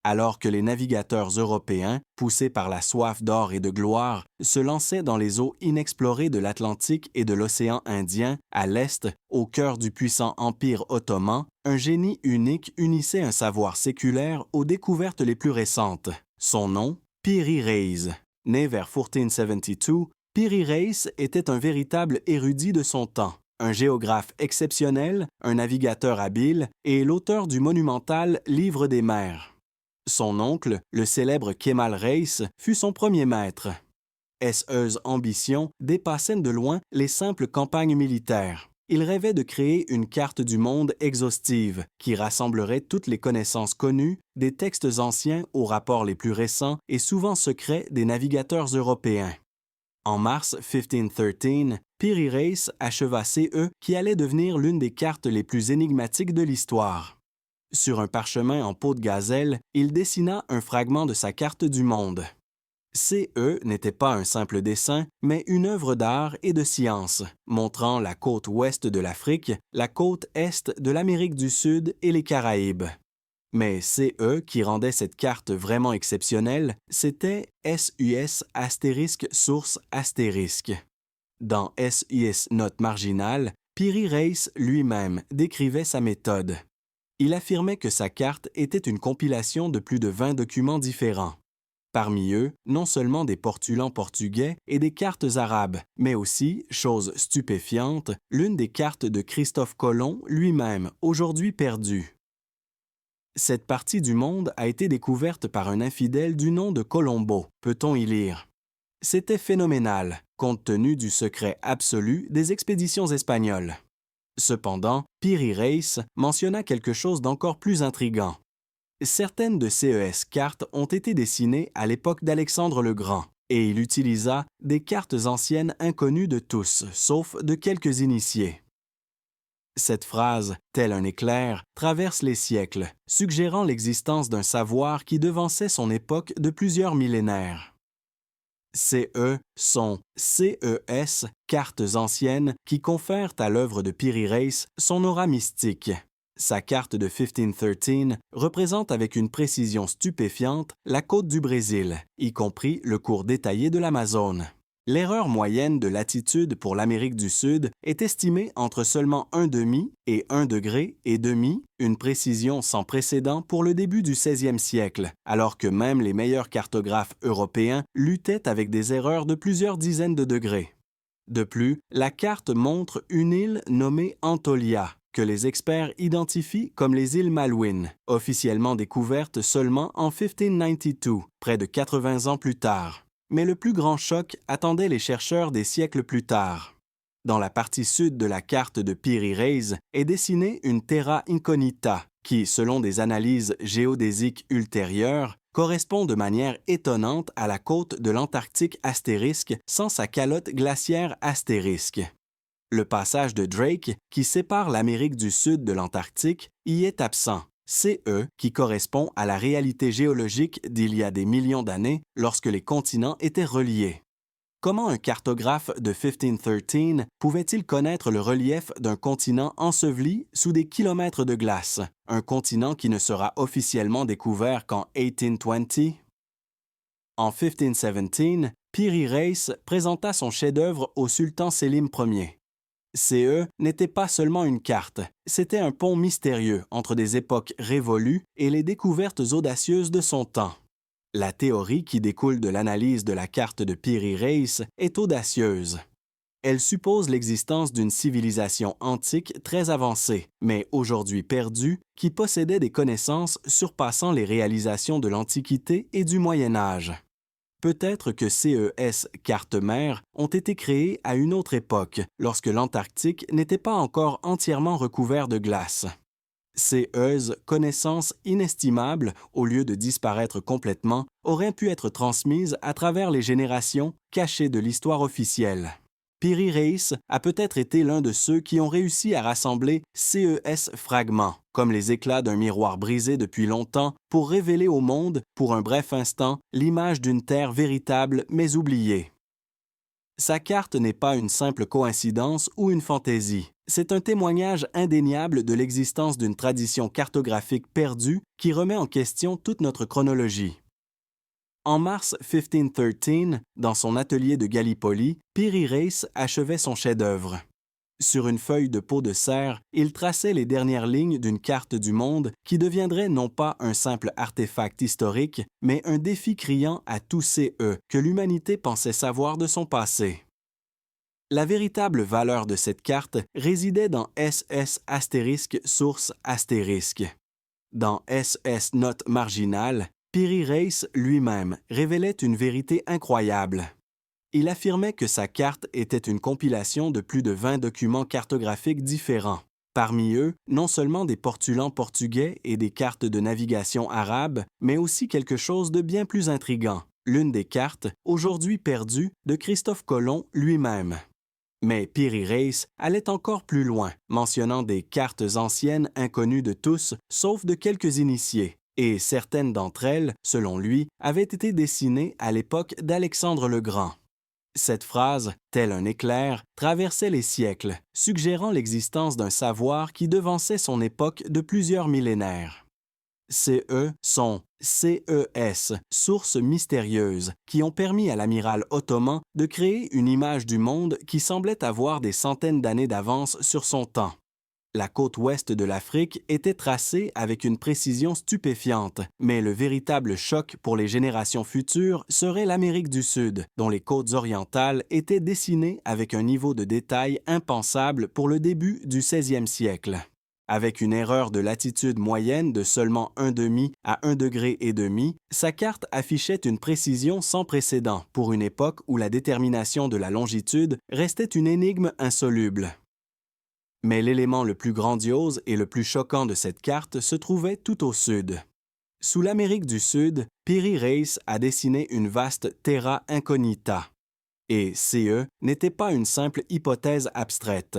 Alors que les navigateurs européens, poussés par la soif d'or et de gloire, se lançaient dans les eaux inexplorées de l'Atlantique et de l'océan Indien, à l'est, au cœur du puissant empire ottoman, un génie unique unissait un savoir séculaire aux découvertes les plus récentes. Son nom, Piri Reis. Né vers 1472, Piri Reis était un véritable érudit de son temps. Un géographe exceptionnel, un navigateur habile et l'auteur du monumental Livre des mers. Son oncle, le célèbre Kemal Reis, fut son premier maître. SE's ambition dépassait de loin les simples campagnes militaires. Il rêvait de créer une carte du monde exhaustive qui rassemblerait toutes les connaissances connues, des textes anciens aux rapports les plus récents et souvent secrets des navigateurs européens. En mars 1513, Piri Reis acheva CE qui allait devenir l'une des cartes les plus énigmatiques de l'histoire. Sur un parchemin en peau de gazelle, il dessina un fragment de sa carte du monde. CE n'était pas un simple dessin, mais une œuvre d'art et de science, montrant la côte ouest de l'Afrique, la côte est de l'Amérique du Sud et les Caraïbes. Mais CE qui rendait cette carte vraiment exceptionnelle, c'était SUS astérisque source astérisque. Dans SUS note marginale, Piri Reis lui-même décrivait sa méthode. Il affirmait que sa carte était une compilation de plus de 20 documents différents. Parmi eux, non seulement des portulans portugais et des cartes arabes, mais aussi, chose stupéfiante, l'une des cartes de Christophe Colomb lui-même, aujourd'hui perdue. Cette partie du monde a été découverte par un infidèle du nom de Colombo, peut-on y lire. C'était phénoménal, compte tenu du secret absolu des expéditions espagnoles. Cependant, Piri Reis mentionna quelque chose d'encore plus intriguant. Certaines de CES cartes ont été dessinées à l'époque d'Alexandre le Grand, et il utilisa des cartes anciennes inconnues de tous, sauf de quelques initiés. Cette phrase, tel un éclair, traverse les siècles, suggérant l'existence d'un savoir qui devançait son époque de plusieurs millénaires. CE sont CES, cartes anciennes qui confèrent à l'œuvre de Piri Reis son aura mystique. Sa carte de 1513 représente avec une précision stupéfiante la côte du Brésil, y compris le cours détaillé de l'Amazone. L'erreur moyenne de latitude pour l'Amérique du Sud est estimée entre seulement 1,5 et 1 degré et demi, une précision sans précédent pour le début du 16e siècle, alors que même les meilleurs cartographes européens luttaient avec des erreurs de plusieurs dizaines de degrés. De plus, la carte montre une île nommée Antolia, que les experts identifient comme les îles Malouines, officiellement découvertes seulement en 1592, près de 80 ans plus tard. Mais le plus grand choc attendait les chercheurs des siècles plus tard. Dans la partie sud de la carte de Piri Reis est dessinée une terra incognita qui, selon des analyses géodésiques ultérieures, correspond de manière étonnante à la côte de l'Antarctique astérisque sans sa calotte glaciaire astérisque. Le passage de Drake, qui sépare l'Amérique du Sud de l'Antarctique, y est absent. CE, qui correspond à la réalité géologique d'il y a des millions d'années lorsque les continents étaient reliés. Comment un cartographe de 1513 pouvait-il connaître le relief d'un continent enseveli sous des kilomètres de glace, un continent qui ne sera officiellement découvert qu'en 1820? En 1517, Piri Reis présenta son chef-d'œuvre au sultan Sélim Ier. CE n'était pas seulement une carte, c'était un pont mystérieux entre des époques révolues et les découvertes audacieuses de son temps. La théorie qui découle de l'analyse de la carte de Piri Reis est audacieuse. Elle suppose l'existence d'une civilisation antique très avancée, mais aujourd'hui perdue, qui possédait des connaissances surpassant les réalisations de l'Antiquité et du Moyen Âge. Peut-être que CES cartes-mères ont été créées à une autre époque, lorsque l'Antarctique n'était pas encore entièrement recouvert de glace. Ces connaissances inestimables, au lieu de disparaître complètement, auraient pu être transmises à travers les générations cachées de l'histoire officielle. Piri Reis a peut-être été l'un de ceux qui ont réussi à rassembler CES fragments, comme les éclats d'un miroir brisé depuis longtemps, pour révéler au monde, pour un bref instant, l'image d'une terre véritable mais oubliée. Sa carte n'est pas une simple coïncidence ou une fantaisie. C'est un témoignage indéniable de l'existence d'une tradition cartographique perdue qui remet en question toute notre chronologie. En mars 1513, dans son atelier de Gallipoli, Piri Reis achevait son chef-d'œuvre. Sur une feuille de peau de serre, il traçait les dernières lignes d'une carte du monde qui deviendrait non pas un simple artefact historique, mais un défi criant à tous ces que l'humanité pensait savoir de son passé. La véritable valeur de cette carte résidait dans SS astérisque source astérisque. Dans SS note marginale, Piri Reis lui-même révélait une vérité incroyable. Il affirmait que sa carte était une compilation de plus de 20 documents cartographiques différents. Parmi eux, non seulement des portulans portugais et des cartes de navigation arabes, mais aussi quelque chose de bien plus intrigant, l'une des cartes, aujourd'hui perdue, de Christophe Colomb lui-même. Mais Piri Reis allait encore plus loin, mentionnant des cartes anciennes inconnues de tous, sauf de quelques initiés, et certaines d'entre elles, selon lui, avaient été dessinées à l'époque d'Alexandre le Grand. Cette phrase, tel un éclair, traversait les siècles, suggérant l'existence d'un savoir qui devançait son époque de plusieurs millénaires. CE sont CES, sources mystérieuses, qui ont permis à l'amiral ottoman de créer une image du monde qui semblait avoir des centaines d'années d'avance sur son temps. La côte ouest de l'Afrique était tracée avec une précision stupéfiante, mais le véritable choc pour les générations futures serait l'Amérique du Sud, dont les côtes orientales étaient dessinées avec un niveau de détail impensable pour le début du 16e siècle. Avec une erreur de latitude moyenne de seulement 1,5 à 1,5 degré, sa carte affichait une précision sans précédent pour une époque où la détermination de la longitude restait une énigme insoluble. Mais l'élément le plus grandiose et le plus choquant de cette carte se trouvait tout au sud. Sous l'Amérique du Sud, Piri Reis a dessiné une vaste terra incognita. Et CE n'était pas une simple hypothèse abstraite.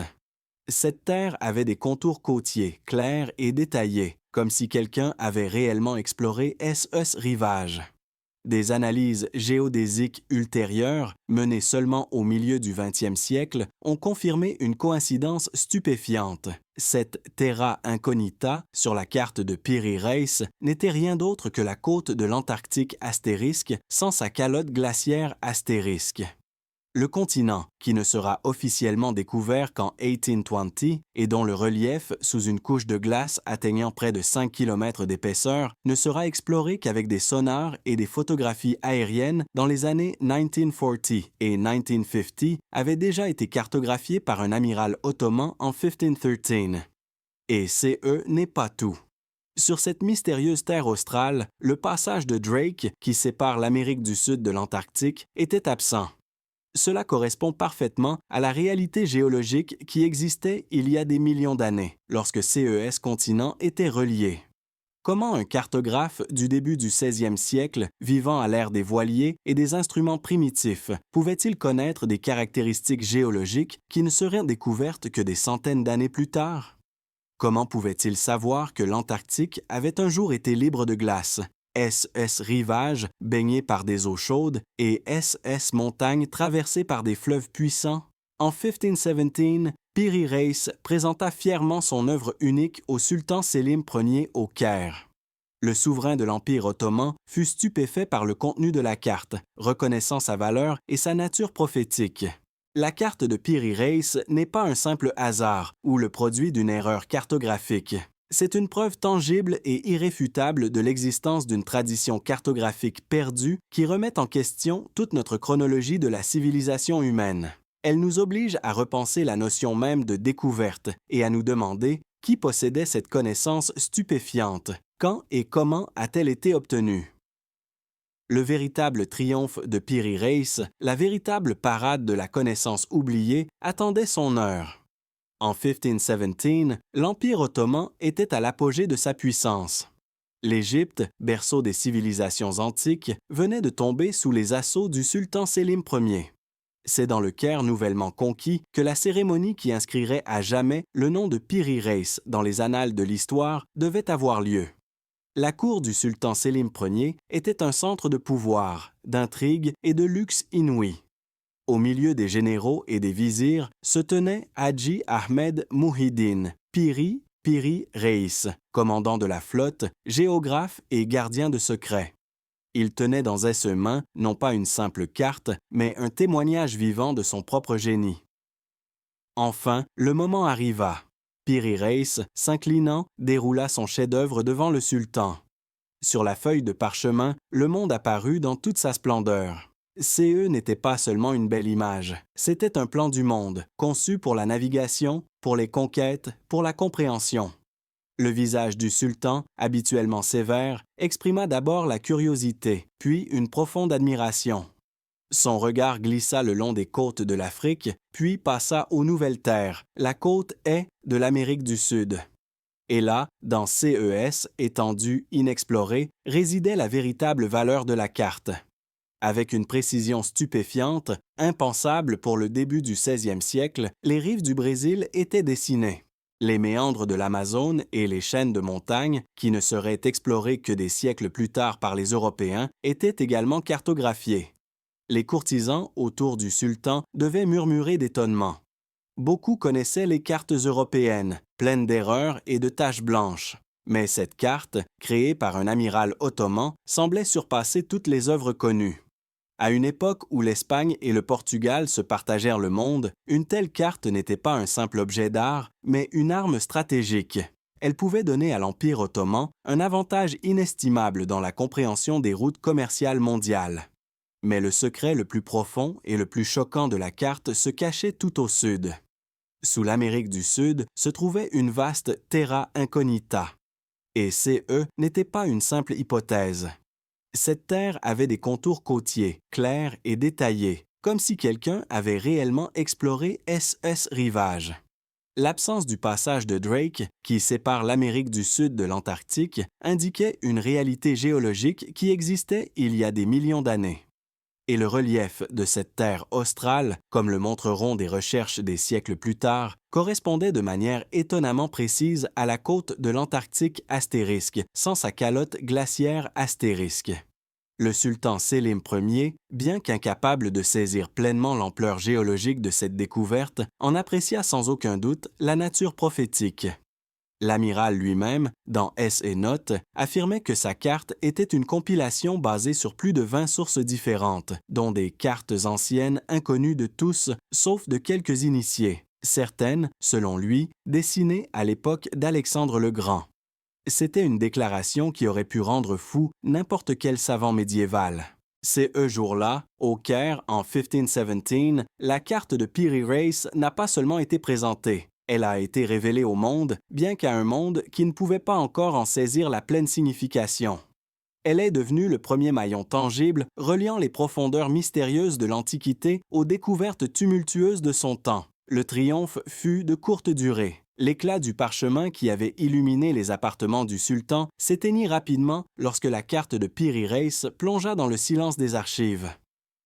Cette terre avait des contours côtiers, clairs et détaillés, comme si quelqu'un avait réellement exploré ce rivage. Des analyses géodésiques ultérieures, menées seulement au milieu du 20e siècle, ont confirmé une coïncidence stupéfiante. Cette terra incognita, sur la carte de Piri Reis, n'était rien d'autre que la côte de l'Antarctique astérisque sans sa calotte glaciaire astérisque. Le continent, qui ne sera officiellement découvert qu'en 1820 et dont le relief, sous une couche de glace atteignant près de 5 km d'épaisseur, ne sera exploré qu'avec des sonars et des photographies aériennes dans les années 1940 et 1950, avait déjà été cartographié par un amiral ottoman en 1513. Et CE n'est pas tout. Sur cette mystérieuse terre australe, le passage de Drake, qui sépare l'Amérique du Sud de l'Antarctique, était absent. Cela correspond parfaitement à la réalité géologique qui existait il y a des millions d'années, lorsque CES continents étaient reliés. Comment un cartographe du début du 16e siècle, vivant à l'ère des voiliers et des instruments primitifs, pouvait-il connaître des caractéristiques géologiques qui ne seraient découvertes que des centaines d'années plus tard? Comment pouvait-il savoir que l'Antarctique avait un jour été libre de glace, SS rivage baigné par des eaux chaudes et SS montagne traversée par des fleuves puissants? En 1517, Piri Reis présenta fièrement son œuvre unique au sultan Sélim Ier au Caire. Le souverain de l'Empire ottoman fut stupéfait par le contenu de la carte, reconnaissant sa valeur et sa nature prophétique. La carte de Piri Reis n'est pas un simple hasard ou le produit d'une erreur cartographique. C'est une preuve tangible et irréfutable de l'existence d'une tradition cartographique perdue qui remet en question toute notre chronologie de la civilisation humaine. Elle nous oblige à repenser la notion même de découverte et à nous demander qui possédait cette connaissance stupéfiante, quand et comment a-t-elle été obtenue. Le véritable triomphe de Piri Reis, la véritable parade de la connaissance oubliée, attendait son heure. En 1517, l'Empire ottoman était à l'apogée de sa puissance. L'Égypte, berceau des civilisations antiques, venait de tomber sous les assauts du sultan Sélim Ier. C'est dans le Caire nouvellement conquis que la cérémonie qui inscrirait à jamais le nom de Piri Reis dans les annales de l'histoire devait avoir lieu. La cour du sultan Sélim Ier était un centre de pouvoir, d'intrigue et de luxe inouï. Au milieu des généraux et des vizirs se tenait Hadji Ahmed Mouhidine, Piri Reis, commandant de la flotte, géographe et gardien de secrets. Il tenait dans ses mains non pas une simple carte, mais un témoignage vivant de son propre génie. Enfin, le moment arriva. Piri Reis, s'inclinant, déroula son chef-d'œuvre devant le sultan. Sur la feuille de parchemin, le monde apparut dans toute sa splendeur. CE n'était pas seulement une belle image, c'était un plan du monde, conçu pour la navigation, pour les conquêtes, pour la compréhension. Le visage du sultan, habituellement sévère, exprima d'abord la curiosité, puis une profonde admiration. Son regard glissa le long des côtes de l'Afrique, puis passa aux nouvelles terres, la côte est de l'Amérique du Sud. Et là, dans CES, étendue, inexplorée, résidait la véritable valeur de la carte. Avec une précision stupéfiante, impensable pour le début du 16e siècle, les rives du Brésil étaient dessinées. Les méandres de l'Amazone et les chaînes de montagnes, qui ne seraient explorées que des siècles plus tard par les Européens, étaient également cartographiés. Les courtisans autour du sultan devaient murmurer d'étonnement. Beaucoup connaissaient les cartes européennes, pleines d'erreurs et de taches blanches. Mais cette carte, créée par un amiral ottoman, semblait surpasser toutes les œuvres connues. À une époque où l'Espagne et le Portugal se partagèrent le monde, une telle carte n'était pas un simple objet d'art, mais une arme stratégique. Elle pouvait donner à l'Empire ottoman un avantage inestimable dans la compréhension des routes commerciales mondiales. Mais le secret le plus profond et le plus choquant de la carte se cachait tout au sud. Sous l'Amérique du Sud se trouvait une vaste terra incognita. Et CE n'était pas une simple hypothèse. Cette terre avait des contours côtiers, clairs et détaillés, comme si quelqu'un avait réellement exploré SS rivage. L'absence du passage de Drake, qui sépare l'Amérique du Sud de l'Antarctique, indiquait une réalité géologique qui existait il y a des millions d'années. Et le relief de cette terre australe, comme le montreront des recherches des siècles plus tard, correspondait de manière étonnamment précise à la côte de l'Antarctique astérisque, sans sa calotte glaciaire astérisque. Le sultan Sélim Ier, bien qu'incapable de saisir pleinement l'ampleur géologique de cette découverte, en apprécia sans aucun doute la nature prophétique. L'amiral lui-même, dans Ess et Notes, affirmait que sa carte était une compilation basée sur plus de 20 sources différentes, dont des cartes anciennes inconnues de tous, sauf de quelques initiés, certaines, selon lui, dessinées à l'époque d'Alexandre le Grand. C'était une déclaration qui aurait pu rendre fou n'importe quel savant médiéval. Ces jours-là, au Caire, en 1517, la carte de Piri Reis n'a pas seulement été présentée, elle a été révélée au monde, bien qu'à un monde qui ne pouvait pas encore en saisir la pleine signification. Elle est devenue le premier maillon tangible reliant les profondeurs mystérieuses de l'Antiquité aux découvertes tumultueuses de son temps. Le triomphe fut de courte durée. L'éclat du parchemin qui avait illuminé les appartements du sultan s'éteignit rapidement lorsque la carte de Piri Reis plongea dans le silence des archives.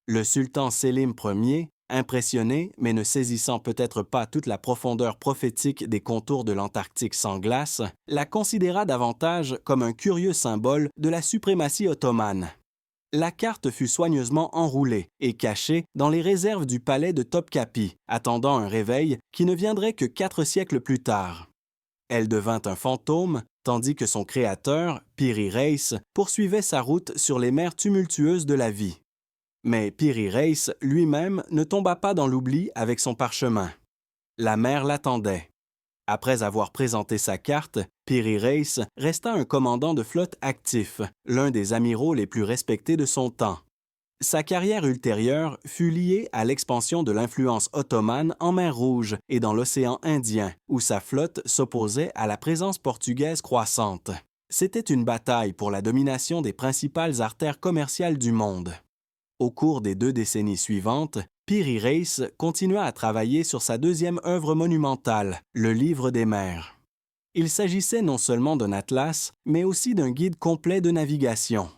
Le sultan Sélim Ier, impressionné, mais ne saisissant peut-être pas toute la profondeur prophétique des contours de l'Antarctique sans glace, la considéra davantage comme un curieux symbole de la suprématie ottomane. La carte fut soigneusement enroulée et cachée dans les réserves du palais de Topkapi, attendant un réveil qui ne viendrait que 4 siècles plus tard. Elle devint un fantôme, tandis que son créateur, Piri Reis, poursuivait sa route sur les mers tumultueuses de la vie. Mais Piri Reis lui-même ne tomba pas dans l'oubli avec son parchemin. La mer l'attendait. Après avoir présenté sa carte, Piri Reis resta un commandant de flotte actif, l'un des amiraux les plus respectés de son temps. Sa carrière ultérieure fut liée à l'expansion de l'influence ottomane en mer Rouge et dans l'océan Indien, où sa flotte s'opposait à la présence portugaise croissante. C'était une bataille pour la domination des principales artères commerciales du monde. Au cours des 2 décennies suivantes, Piri Reis continua à travailler sur sa deuxième œuvre monumentale, le Livre des mers. Il s'agissait non seulement d'un atlas, mais aussi d'un guide complet de navigation.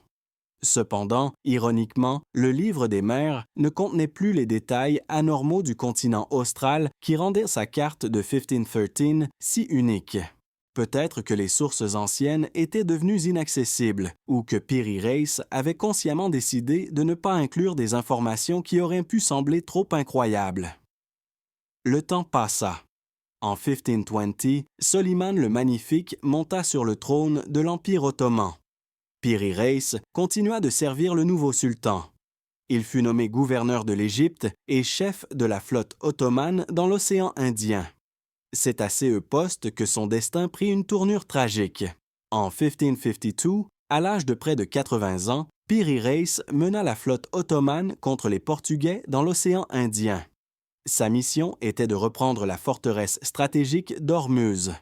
Cependant, ironiquement, le Livre des mers ne contenait plus les détails anormaux du continent austral qui rendaient sa carte de 1513 si unique. Peut-être que les sources anciennes étaient devenues inaccessibles ou que Piri Reis avait consciemment décidé de ne pas inclure des informations qui auraient pu sembler trop incroyables. Le temps passa. En 1520, Soliman le Magnifique monta sur le trône de l'Empire ottoman. Piri Reis continua de servir le nouveau sultan. Il fut nommé gouverneur de l'Égypte et chef de la flotte ottomane dans l'océan Indien. C'est à ce poste que son destin prit une tournure tragique. En 1552, à l'âge de près de 80 ans, Piri Reis mena la flotte ottomane contre les Portugais dans l'océan Indien. Sa mission était de reprendre la forteresse stratégique d'Ormuz.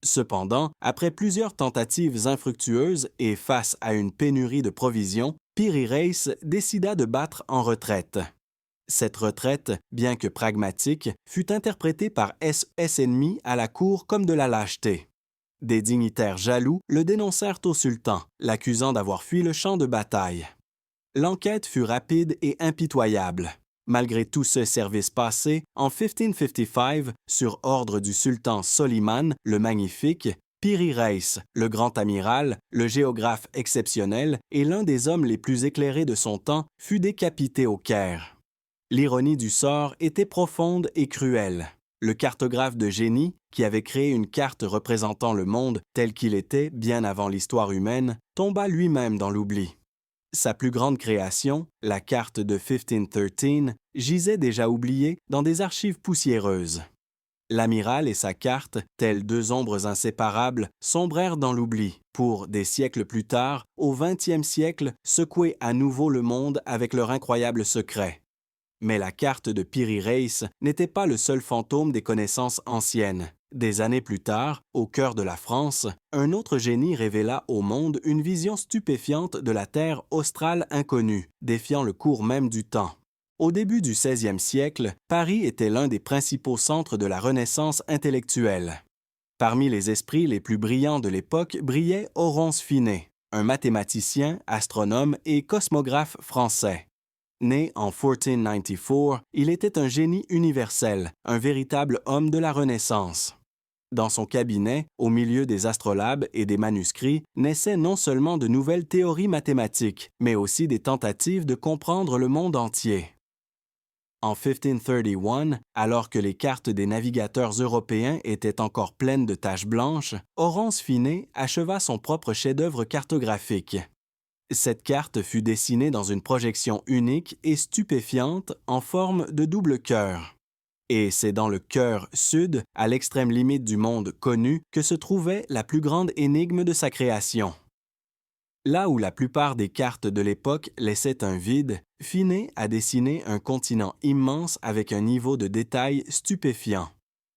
Cependant, après plusieurs tentatives infructueuses et face à une pénurie de provisions, Piri Reis décida de battre en retraite. Cette retraite, bien que pragmatique, fut interprétée par ennemis à la cour comme de la lâcheté. Des dignitaires jaloux le dénoncèrent au sultan, l'accusant d'avoir fui le champ de bataille. L'enquête fut rapide et impitoyable. Malgré tout ce service passé, en 1555, sur ordre du sultan Soliman le Magnifique, Piri Reis, le grand amiral, le géographe exceptionnel et l'un des hommes les plus éclairés de son temps, fut décapité au Caire. L'ironie du sort était profonde et cruelle. Le cartographe de génie, qui avait créé une carte représentant le monde tel qu'il était bien avant l'histoire humaine, tomba lui-même dans l'oubli. Sa plus grande création, la carte de 1513, gisait déjà oubliée dans des archives poussiéreuses. L'amiral et sa carte, telles 2 ombres inséparables, sombrèrent dans l'oubli pour, des siècles plus tard, au XXe siècle, secouer à nouveau le monde avec leur incroyable secret. Mais la carte de Piri Reis n'était pas le seul fantôme des connaissances anciennes. Des années plus tard, au cœur de la France, un autre génie révéla au monde une vision stupéfiante de la terre australe inconnue, défiant le cours même du temps. Au début du XVIe siècle, Paris était l'un des principaux centres de la Renaissance intellectuelle. Parmi les esprits les plus brillants de l'époque brillait Oronce Finet, un mathématicien, astronome et cosmographe français. Né en 1494, il était un génie universel, un véritable homme de la Renaissance. Dans son cabinet, au milieu des astrolabes et des manuscrits, naissaient non seulement de nouvelles théories mathématiques, mais aussi des tentatives de comprendre le monde entier. En 1531, alors que les cartes des navigateurs européens étaient encore pleines de taches blanches, Oronce Finet acheva son propre chef-d'œuvre cartographique. Cette carte fut dessinée dans une projection unique et stupéfiante en forme de double cœur. Et c'est dans le cœur sud, à l'extrême limite du monde connu, que se trouvait la plus grande énigme de sa création. Là où la plupart des cartes de l'époque laissaient un vide, Finet a dessiné un continent immense avec un niveau de détail stupéfiant.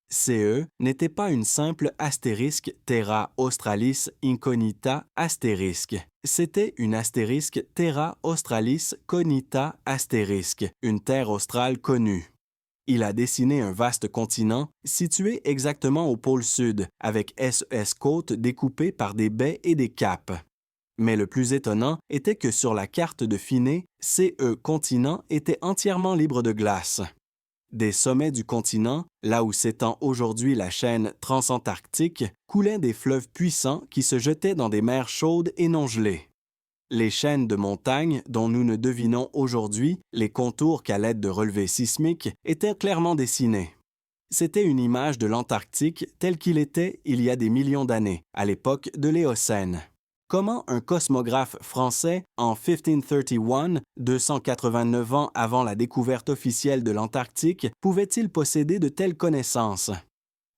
CE n'était pas une simple astérisque Terra Australis Incognita astérisque. C'était une astérisque Terra Australis Cognita astérisque, une terre australe connue. Il a dessiné un vaste continent situé exactement au pôle sud, avec SES côtes découpées par des baies et des caps. Mais le plus étonnant était que sur la carte de Finet, CE continent était entièrement libre de glace. Des sommets du continent, là où s'étend aujourd'hui la chaîne transantarctique, coulaient des fleuves puissants qui se jetaient dans des mers chaudes et non gelées. Les chaînes de montagnes, dont nous ne devinons aujourd'hui les contours qu'à l'aide de relevés sismiques, étaient clairement dessinés. C'était une image de l'Antarctique tel qu'il était il y a des millions d'années, à l'époque de l'Éocène. Comment un cosmographe français, en 1531, 289 ans avant la découverte officielle de l'Antarctique, pouvait-il posséder de telles connaissances?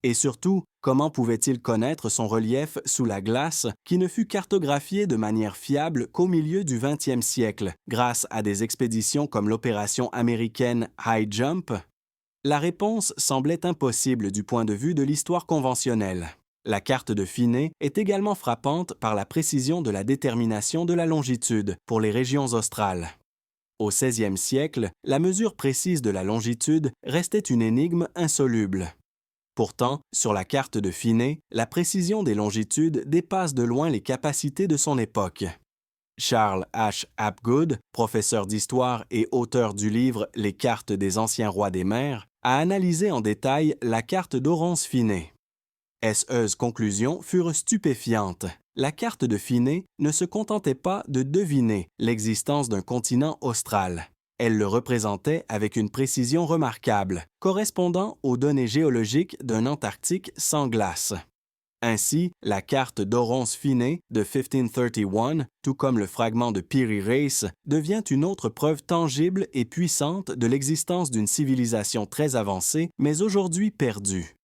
Et surtout, comment pouvait-il connaître son relief sous la glace qui ne fut cartographié de manière fiable qu'au milieu du 20e siècle, grâce à des expéditions comme l'opération américaine High Jump? La réponse semblait impossible du point de vue de l'histoire conventionnelle. La carte de Finet est également frappante par la précision de la détermination de la longitude pour les régions australes. Au 16e siècle, la mesure précise de la longitude restait une énigme insoluble. Pourtant, sur la carte de Finet, la précision des longitudes dépasse de loin les capacités de son époque. Charles H. Hapgood, professeur d'histoire et auteur du livre Les cartes des anciens rois des mers, a analysé en détail la carte d'Oronce Finet. SE's conclusions furent stupéfiantes. La carte de Finet ne se contentait pas de deviner l'existence d'un continent austral. Elle le représentait avec une précision remarquable, correspondant aux données géologiques d'un Antarctique sans glace. Ainsi, la carte d'Oronce Finet de 1531, tout comme le fragment de Piri Reis, devient une autre preuve tangible et puissante de l'existence d'une civilisation très avancée, mais aujourd'hui perdue.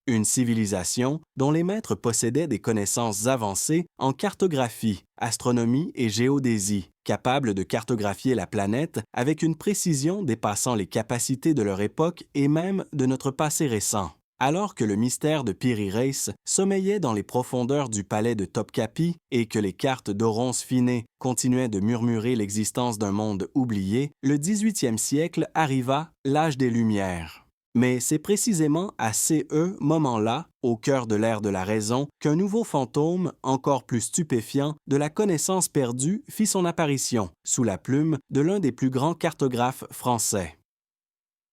Une civilisation dont les maîtres possédaient des connaissances avancées en cartographie, astronomie et géodésie, capables de cartographier la planète avec une précision dépassant les capacités de leur époque et même de notre passé récent. Alors que le mystère de Piri Reis sommeillait dans les profondeurs du palais de Topkapi et que les cartes d'Oronce Finet continuaient de murmurer l'existence d'un monde oublié, le 18e siècle arriva, l'âge des Lumières. Mais c'est précisément à ces moments-là, au cœur de l'ère de la raison, qu'un nouveau fantôme, encore plus stupéfiant, de la connaissance perdue fit son apparition, sous la plume de l'un des plus grands cartographes français.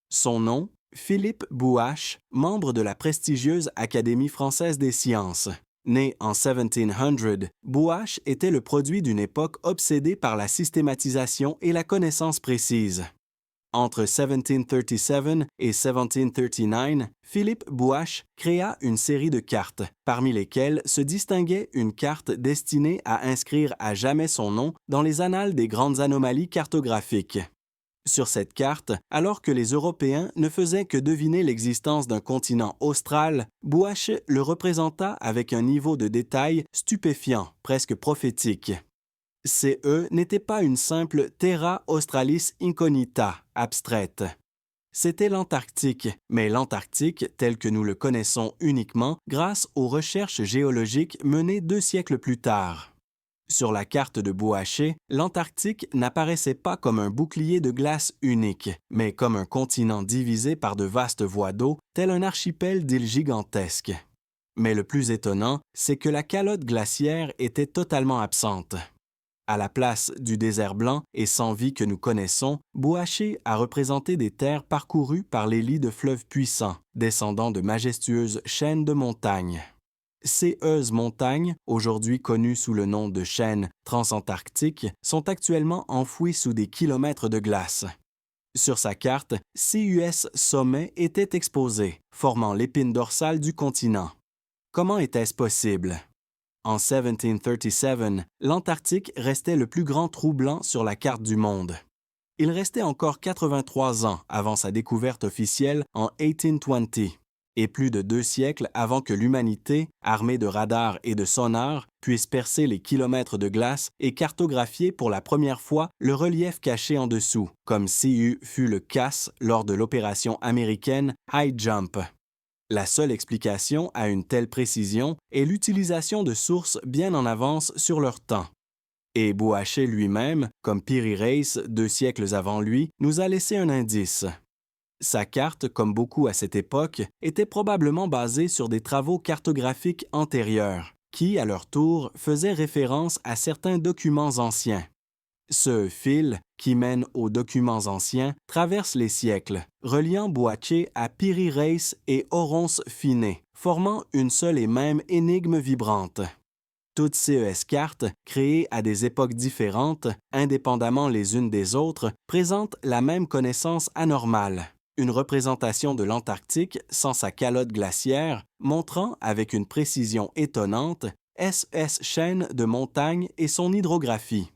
Son nom, Philippe Bouache, membre de la prestigieuse Académie française des sciences. Né en 1700, Bouache était le produit d'une époque obsédée par la systématisation et la connaissance précise. Entre 1737 et 1739, Philippe Bouache créa une série de cartes, parmi lesquelles se distinguait une carte destinée à inscrire à jamais son nom dans les annales des grandes anomalies cartographiques. Sur cette carte, alors que les Européens ne faisaient que deviner l'existence d'un continent austral, Bouache le représenta avec un niveau de détail stupéfiant, presque prophétique. CE n'était pas une simple Terra Australis Incognita abstraite. C'était l'Antarctique, mais l'Antarctique tel que nous le connaissons uniquement grâce aux recherches géologiques menées 2 siècles plus tard. Sur la carte de Bouache, l'Antarctique n'apparaissait pas comme un bouclier de glace unique, mais comme un continent divisé par de vastes voies d'eau, tel un archipel d'îles gigantesques. Mais le plus étonnant, c'est que la calotte glaciaire était totalement absente. À la place du désert blanc et sans vie que nous connaissons, Bouache a représenté des terres parcourues par les lits de fleuves puissants, descendant de majestueuses chaînes de montagnes. Ces montagnes, aujourd'hui connues sous le nom de chaînes transantarctiques, sont actuellement enfouies sous des kilomètres de glace. Sur sa carte, CUS Sommet était exposé, formant l'épine dorsale du continent. Comment était-ce possible? En 1737, l'Antarctique restait le plus grand trou blanc sur la carte du monde. Il restait encore 83 ans avant sa découverte officielle en 1820, et plus de 2 siècles avant que l'humanité, armée de radars et de sonars, puisse percer les kilomètres de glace et cartographier pour la première fois le relief caché en dessous, comme fut le cas lors de l'opération américaine High Jump. La seule explication à une telle précision est l'utilisation de sources bien en avance sur leur temps. Et Bouaché lui-même, comme Piri Reis 2 siècles avant lui, nous a laissé un indice. Sa carte, comme beaucoup à cette époque, était probablement basée sur des travaux cartographiques antérieurs, qui, à leur tour, faisaient référence à certains documents anciens. Ce fil, qui mène aux documents anciens, traverse les siècles, reliant Bouaché à Piri Reis et Oronce Finet, formant une seule et même énigme vibrante. Toutes CES cartes, créées à des époques différentes, indépendamment les unes des autres, présentent la même connaissance anormale, une représentation de l'Antarctique sans sa calotte glaciaire, montrant avec une précision étonnante SS chaîne de montagnes et son hydrographie.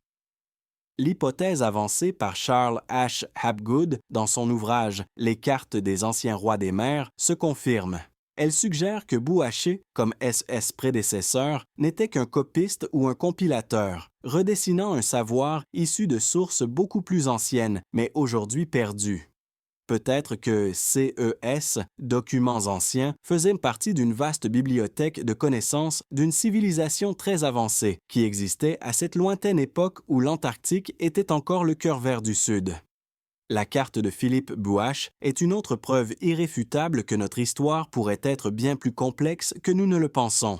L'hypothèse avancée par Charles H. Hapgood dans son ouvrage Les cartes des anciens rois des mers se confirme. Elle suggère que Bouaché, comme SS prédécesseur, n'était qu'un copiste ou un compilateur, redessinant un savoir issu de sources beaucoup plus anciennes, mais aujourd'hui perdues. Peut-être que CES, documents anciens, faisait partie d'une vaste bibliothèque de connaissances d'une civilisation très avancée qui existait à cette lointaine époque où l'Antarctique était encore le cœur vert du Sud. La carte de Philippe Bouache est une autre preuve irréfutable que notre histoire pourrait être bien plus complexe que nous ne le pensons.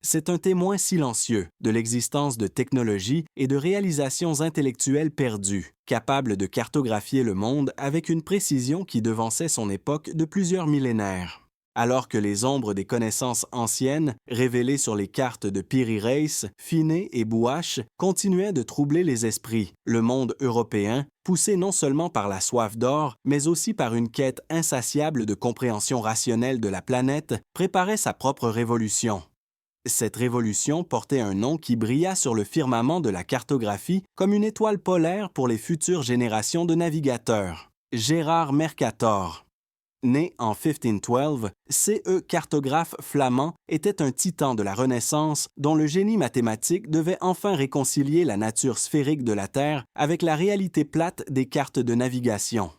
C'est un témoin silencieux de l'existence de technologies et de réalisations intellectuelles perdues, capables de cartographier le monde avec une précision qui devançait son époque de plusieurs millénaires. Alors que les ombres des connaissances anciennes, révélées sur les cartes de Piri Reis, Finet et Bouache, continuaient de troubler les esprits, le monde européen, poussé non seulement par la soif d'or, mais aussi par une quête insatiable de compréhension rationnelle de la planète, préparait sa propre révolution. Cette révolution portait un nom qui brilla sur le firmament de la cartographie comme une étoile polaire pour les futures générations de navigateurs. Gérard Mercator. Né en 1512, C.E. cartographe flamand était un titan de la Renaissance dont le génie mathématique devait enfin réconcilier la nature sphérique de la Terre avec la réalité plate des cartes de navigation.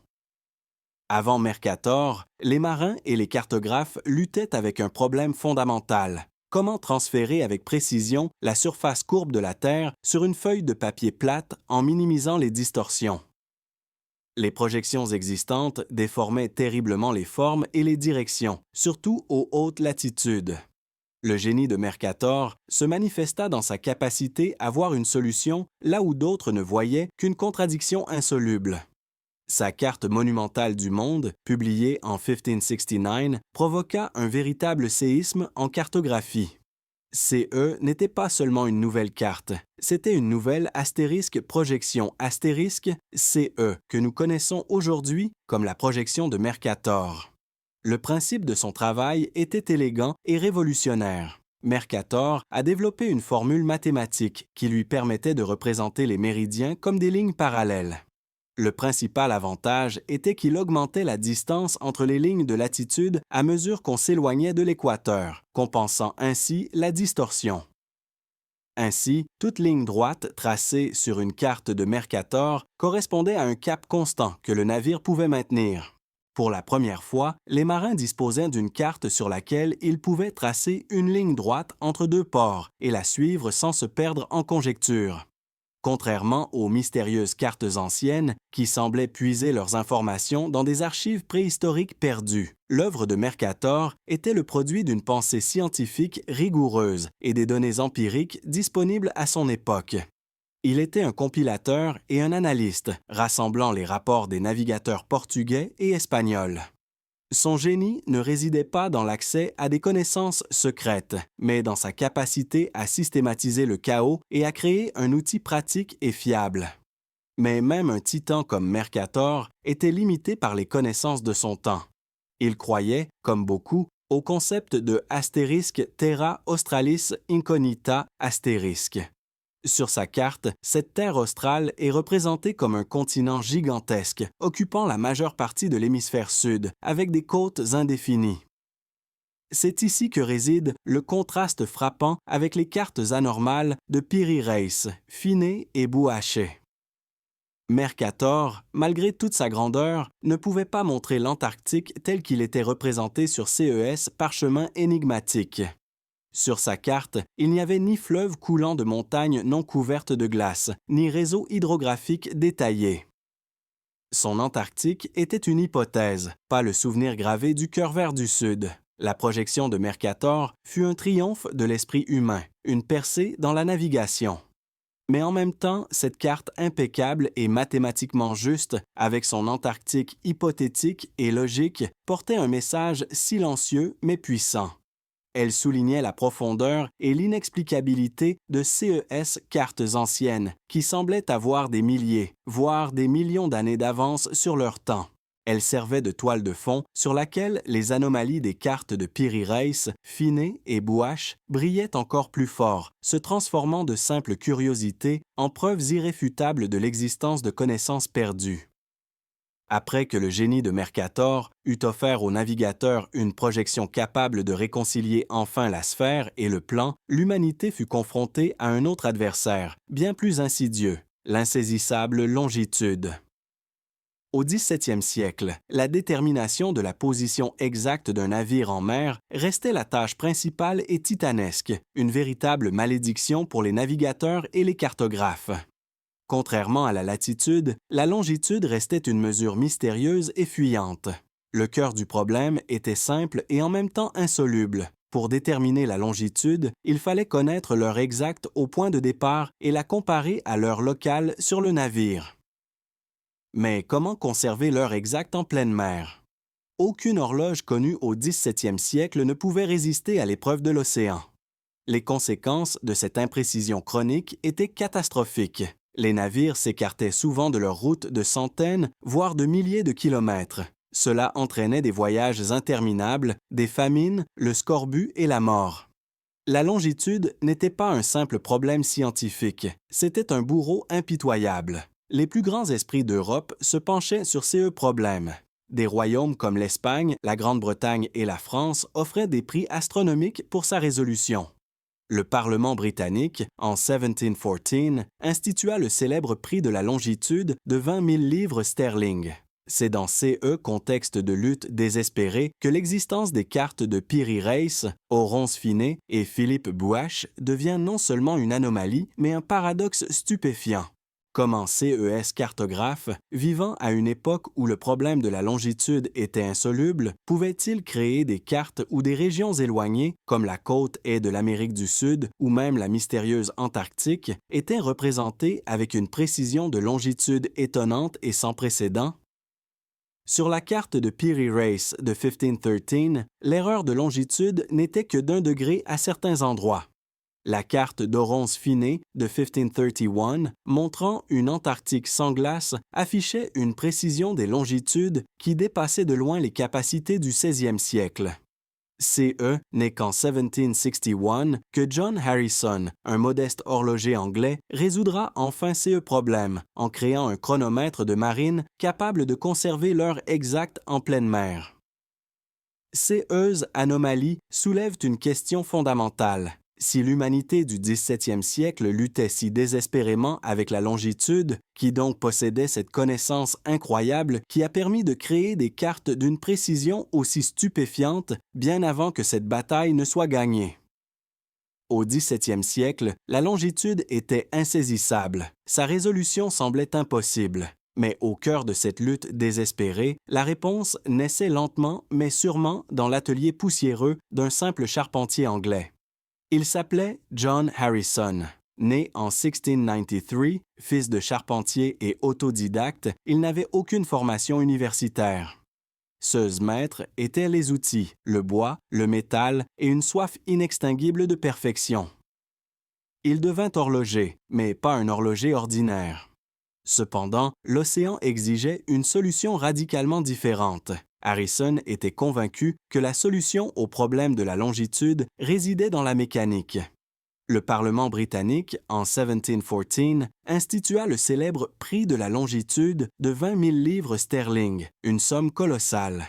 Avant Mercator, les marins et les cartographes luttaient avec un problème fondamental. Comment transférer avec précision la surface courbe de la Terre sur une feuille de papier plate en minimisant les distorsions? Les projections existantes déformaient terriblement les formes et les directions, surtout aux hautes latitudes. Le génie de Mercator se manifesta dans sa capacité à voir une solution là où d'autres ne voyaient qu'une contradiction insoluble. Sa carte monumentale du monde, publiée en 1569, provoqua un véritable séisme en cartographie. CE n'était pas seulement une nouvelle carte, c'était une nouvelle astérisque projection astérisque CE que nous connaissons aujourd'hui comme la projection de Mercator. Le principe de son travail était élégant et révolutionnaire. Mercator a développé une formule mathématique qui lui permettait de représenter les méridiens comme des lignes parallèles. Le principal avantage était qu'il augmentait la distance entre les lignes de latitude à mesure qu'on s'éloignait de l'équateur, compensant ainsi la distorsion. Ainsi, toute ligne droite tracée sur une carte de Mercator correspondait à un cap constant que le navire pouvait maintenir. Pour la première fois, les marins disposaient d'une carte sur laquelle ils pouvaient tracer une ligne droite entre 2 ports et la suivre sans se perdre en conjectures. Contrairement aux mystérieuses cartes anciennes qui semblaient puiser leurs informations dans des archives préhistoriques perdues, l'œuvre de Mercator était le produit d'une pensée scientifique rigoureuse et des données empiriques disponibles à son époque. Il était un compilateur et un analyste, rassemblant les rapports des navigateurs portugais et espagnols. Son génie ne résidait pas dans l'accès à des connaissances secrètes, mais dans sa capacité à systématiser le chaos et à créer un outil pratique et fiable. Mais même un titan comme Mercator était limité par les connaissances de son temps. Il croyait, comme beaucoup, au concept de astérisque Terra Australis Incognita astérisque. Sur sa carte, cette terre australe est représentée comme un continent gigantesque, occupant la majeure partie de l'hémisphère sud, avec des côtes indéfinies. C'est ici que réside le contraste frappant avec les cartes anormales de Piri Reis, Finney et Bouaché. Mercator, malgré toute sa grandeur, ne pouvait pas montrer l'Antarctique tel qu'il était représenté sur CES parchemin énigmatique. Sur sa carte, il n'y avait ni fleuve coulant de montagnes non couvertes de glace, ni réseau hydrographique détaillé. Son Antarctique était une hypothèse, pas le souvenir gravé du cœur vert du Sud. La projection de Mercator fut un triomphe de l'esprit humain, une percée dans la navigation. Mais en même temps, cette carte impeccable et mathématiquement juste, avec son Antarctique hypothétique et logique, portait un message silencieux mais puissant. Elle soulignait la profondeur et l'inexplicabilité de CES cartes anciennes, qui semblaient avoir des milliers, voire des millions d'années d'avance sur leur temps. Elle servait de toile de fond sur laquelle les anomalies des cartes de Piri Reis, Finney et Bouache brillaient encore plus fort, se transformant de simples curiosités en preuves irréfutables de l'existence de connaissances perdues. Après que le génie de Mercator eut offert au navigateur une projection capable de réconcilier enfin la sphère et le plan, l'humanité fut confrontée à un autre adversaire, bien plus insidieux, l'insaisissable longitude. Au XVIIe siècle, la détermination de la position exacte d'un navire en mer restait la tâche principale et titanesque, une véritable malédiction pour les navigateurs et les cartographes. Contrairement à la latitude, la longitude restait une mesure mystérieuse et fuyante. Le cœur du problème était simple et en même temps insoluble. Pour déterminer la longitude, il fallait connaître l'heure exacte au point de départ et la comparer à l'heure locale sur le navire. Mais comment conserver l'heure exacte en pleine mer? Aucune horloge connue au XVIIe siècle ne pouvait résister à l'épreuve de l'océan. Les conséquences de cette imprécision chronique étaient catastrophiques. Les navires s'écartaient souvent de leur route de centaines, voire de milliers de kilomètres. Cela entraînait des voyages interminables, des famines, le scorbut et la mort. La longitude n'était pas un simple problème scientifique, c'était un bourreau impitoyable. Les plus grands esprits d'Europe se penchaient sur ces problèmes. Des royaumes comme l'Espagne, la Grande-Bretagne et la France offraient des prix astronomiques pour sa résolution. Le Parlement britannique, en 1714, institua le célèbre prix de la longitude de 20 000 livres sterling. C'est dans contexte de lutte désespérée que l'existence des cartes de Piri Reis, Oronce Finney et Philippe Bouache devient non seulement une anomalie, mais un paradoxe stupéfiant. Comment CES cartographe, vivant à une époque où le problème de la longitude était insoluble, pouvait-il créer des cartes où des régions éloignées, comme la côte est de l'Amérique du Sud ou même la mystérieuse Antarctique, étaient représentées avec une précision de longitude étonnante et sans précédent? Sur la carte de Piri Reis de 1513, l'erreur de longitude n'était que d'1 degré à certains endroits. La carte d'Oronce Finney de 1531, montrant une Antarctique sans glace, affichait une précision des longitudes qui dépassait de loin les capacités du 16e siècle. CE n'est qu'en 1761 que John Harrison, un modeste horloger anglais, résoudra enfin ce problème en créant un chronomètre de marine capable de conserver l'heure exacte en pleine mer. Ces anomalies soulèvent une question fondamentale. Si l'humanité du XVIIe siècle luttait si désespérément avec la longitude, qui donc possédait cette connaissance incroyable qui a permis de créer des cartes d'une précision aussi stupéfiante bien avant que cette bataille ne soit gagnée? Au XVIIe siècle, la longitude était insaisissable. Sa résolution semblait impossible. Mais au cœur de cette lutte désespérée, la réponse naissait lentement mais sûrement dans l'atelier poussiéreux d'un simple charpentier anglais. Il s'appelait John Harrison. Né en 1693, fils de charpentier et autodidacte, il n'avait aucune formation universitaire. Ses maîtres étaient les outils, le bois, le métal et une soif inextinguible de perfection. Il devint horloger, mais pas un horloger ordinaire. Cependant, l'océan exigeait une solution radicalement différente. Harrison était convaincu que la solution au problème de la longitude résidait dans la mécanique. Le Parlement britannique, en 1714, institua le célèbre prix de la longitude de 20 000 livres sterling, une somme colossale.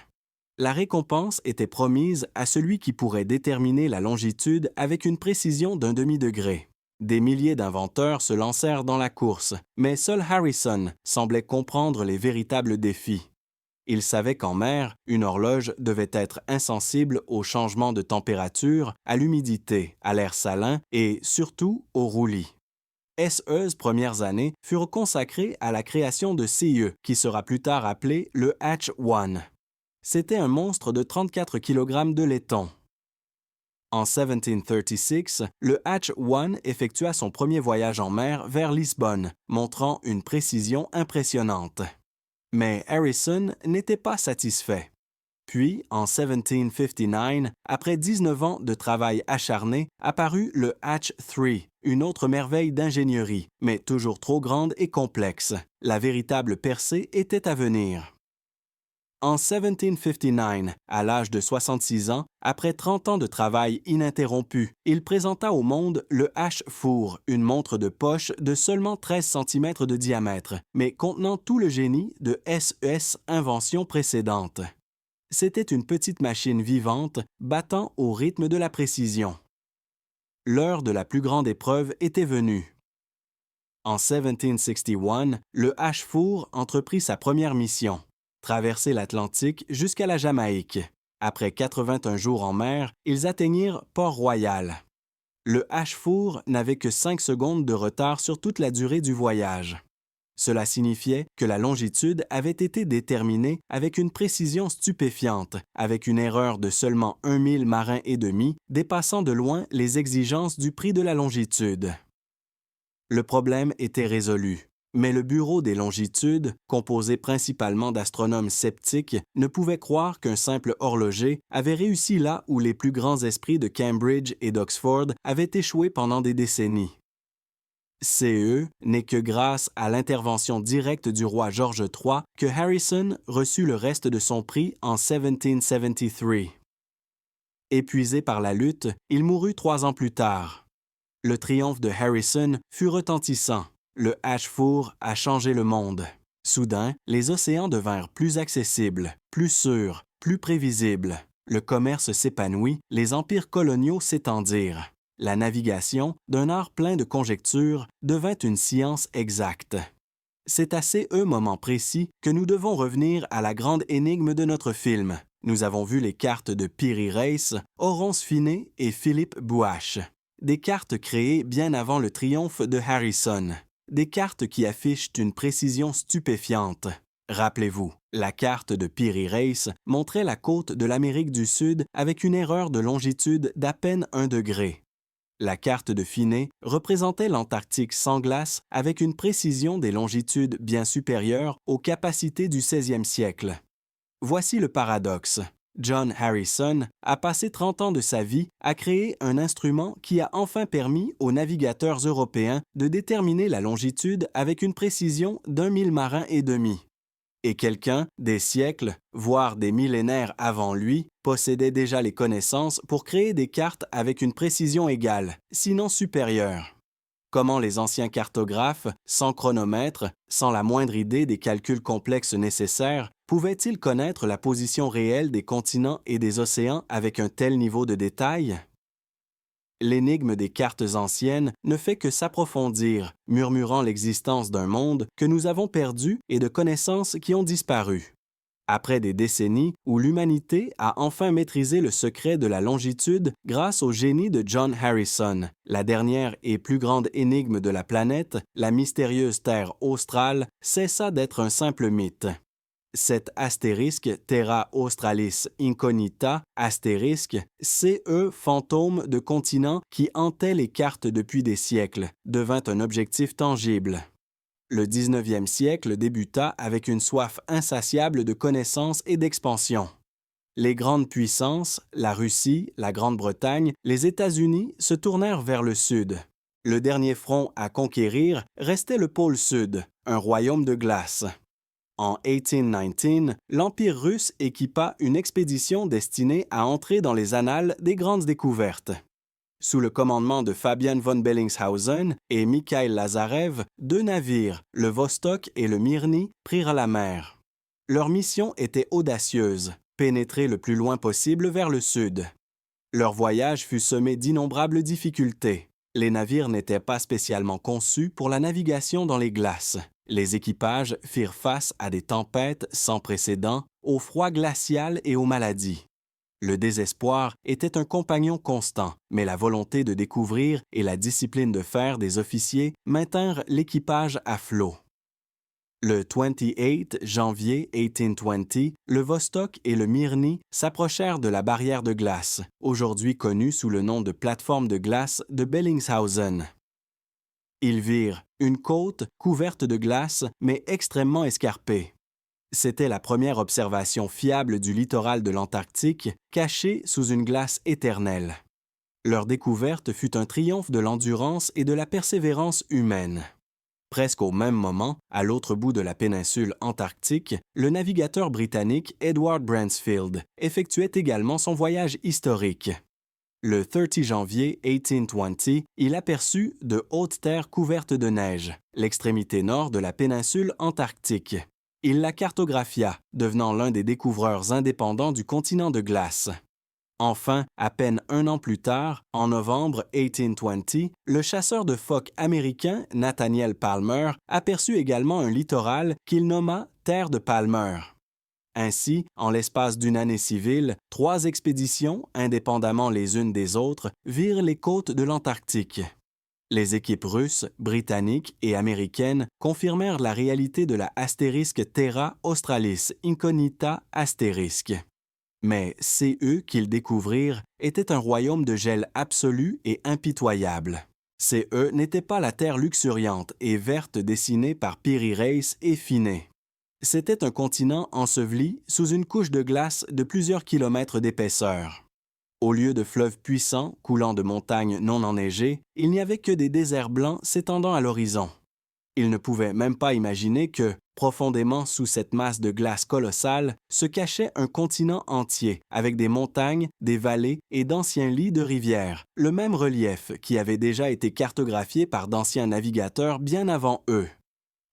La récompense était promise à celui qui pourrait déterminer la longitude avec une précision d'un demi-degré. Des milliers d'inventeurs se lancèrent dans la course, mais seul Harrison semblait comprendre les véritables défis. Il savait qu'en mer, une horloge devait être insensible aux changements de température, à l'humidité, à l'air salin et, surtout, au roulis. SE's premières années furent consacrées à la création de CE, qui sera plus tard appelé le H-1. C'était un monstre de 34 kg de laiton. En 1736, le H-1 effectua son premier voyage en mer vers Lisbonne, montrant une précision impressionnante. Mais Harrison n'était pas satisfait. Puis, en 1759, après 19 ans de travail acharné, apparut le H-3, une autre merveille d'ingénierie, mais toujours trop grande et complexe. La véritable percée était à venir. En 1759, à l'âge de 66 ans, après 30 ans de travail ininterrompu, il présenta au monde le H-4, une montre de poche de seulement 13 cm de diamètre, mais contenant tout le génie de SE's invention précédente. C'était une petite machine vivante, battant au rythme de la précision. L'heure de la plus grande épreuve était venue. En 1761, le H-4 entreprit sa première mission. Traverser l'Atlantique jusqu'à la Jamaïque. Après 81 jours en mer, ils atteignirent Port-Royal. Le H-4 n'avait que 5 secondes de retard sur toute la durée du voyage. Cela signifiait que la longitude avait été déterminée avec une précision stupéfiante, avec une erreur de seulement 1 mille marins et demi, dépassant de loin les exigences du prix de la longitude. Le problème était résolu. Mais le Bureau des longitudes, composé principalement d'astronomes sceptiques, ne pouvait croire qu'un simple horloger avait réussi là où les plus grands esprits de Cambridge et d'Oxford avaient échoué pendant des décennies. CE n'est que grâce à l'intervention directe du roi George III que Harrison reçut le reste de son prix en 1773. Épuisé par la lutte, il mourut 3 ans plus tard. Le triomphe de Harrison fut retentissant. Le H-4 a changé le monde. Soudain, les océans devinrent plus accessibles, plus sûrs, plus prévisibles. Le commerce s'épanouit, les empires coloniaux s'étendirent. La navigation, d'un art plein de conjectures, devint une science exacte. C'est à ces moments précis que nous devons revenir à la grande énigme de notre film. Nous avons vu les cartes de Piri Reis, Oronce Finet et Philippe Bouache. Des cartes créées bien avant le triomphe de Harrison. Des cartes qui affichent une précision stupéfiante. Rappelez-vous, la carte de Piri Reis montrait la côte de l'Amérique du Sud avec une erreur de longitude d'à peine 1 degré. La carte de Finet représentait l'Antarctique sans glace avec une précision des longitudes bien supérieure aux capacités du 16e siècle. Voici le paradoxe. John Harrison a passé 30 ans de sa vie à créer un instrument qui a enfin permis aux navigateurs européens de déterminer la longitude avec une précision d'1 mille marins et demi. Et quelqu'un, des siècles, voire des millénaires avant lui, possédait déjà les connaissances pour créer des cartes avec une précision égale, sinon supérieure. Comment les anciens cartographes, sans chronomètre, sans la moindre idée des calculs complexes nécessaires, pouvaient-ils connaître la position réelle des continents et des océans avec un tel niveau de détail? L'énigme des cartes anciennes ne fait que s'approfondir, murmurant l'existence d'un monde que nous avons perdu et de connaissances qui ont disparu. Après des décennies où l'humanité a enfin maîtrisé le secret de la longitude grâce au génie de John Harrison, la dernière et plus grande énigme de la planète, la mystérieuse Terre australe, cessa d'être un simple mythe. Cet astérisque Terra Australis Incognita, astérisque, CE fantôme de continent qui hantait les cartes depuis des siècles, devint un objectif tangible. Le 19e siècle débuta avec une soif insatiable de connaissances et d'expansion. Les grandes puissances, la Russie, la Grande-Bretagne, les États-Unis se tournèrent vers le sud. Le dernier front à conquérir restait le pôle sud, un royaume de glace. En 1819, l'Empire russe équipa une expédition destinée à entrer dans les annales des grandes découvertes. Sous le commandement de Fabian von Bellingshausen et Mikhail Lazarev, 2 navires, le Vostok et le Mirny, prirent la mer. Leur mission était audacieuse, pénétrer le plus loin possible vers le sud. Leur voyage fut semé d'innombrables difficultés. Les navires n'étaient pas spécialement conçus pour la navigation dans les glaces. Les équipages firent face à des tempêtes sans précédent, au froid glacial et aux maladies. Le désespoir était un compagnon constant, mais la volonté de découvrir et la discipline de fer des officiers maintinrent l'équipage à flot. Le 28 janvier 1820, le Vostok et le Mirny s'approchèrent de la barrière de glace, aujourd'hui connue sous le nom de plateforme de glace de Bellingshausen. Ils virent une côte couverte de glace, mais extrêmement escarpée. C'était la première observation fiable du littoral de l'Antarctique, caché sous une glace éternelle. Leur découverte fut un triomphe de l'endurance et de la persévérance humaine. Presque au même moment, à l'autre bout de la péninsule antarctique, le navigateur britannique Edward Bransfield effectuait également son voyage historique. Le 30 janvier 1820, il aperçut de hautes terres couvertes de neige, l'extrémité nord de la péninsule antarctique. Il la cartographia, devenant l'un des découvreurs indépendants du continent de glace. Enfin, à peine 1 an plus tard, en novembre 1820, le chasseur de phoques américain Nathaniel Palmer aperçut également un littoral qu'il nomma Terre de Palmer. Ainsi, en l'espace d'une année civile, 3 expéditions, indépendamment les unes des autres, virent les côtes de l'Antarctique. Les équipes russes, britanniques et américaines confirmèrent la réalité de la astérisque Terra Australis Incognita Asterisk. Mais CE qu'ils découvrirent était un royaume de gel absolu et impitoyable. CE n'était pas la terre luxuriante et verte dessinée par Piri Reis et Finney. C'était un continent enseveli sous une couche de glace de plusieurs kilomètres d'épaisseur. Au lieu de fleuves puissants coulant de montagnes non enneigées, il n'y avait que des déserts blancs s'étendant à l'horizon. Ils ne pouvaient même pas imaginer que, profondément sous cette masse de glace colossale, se cachait un continent entier, avec des montagnes, des vallées et d'anciens lits de rivières, le même relief qui avait déjà été cartographié par d'anciens navigateurs bien avant eux.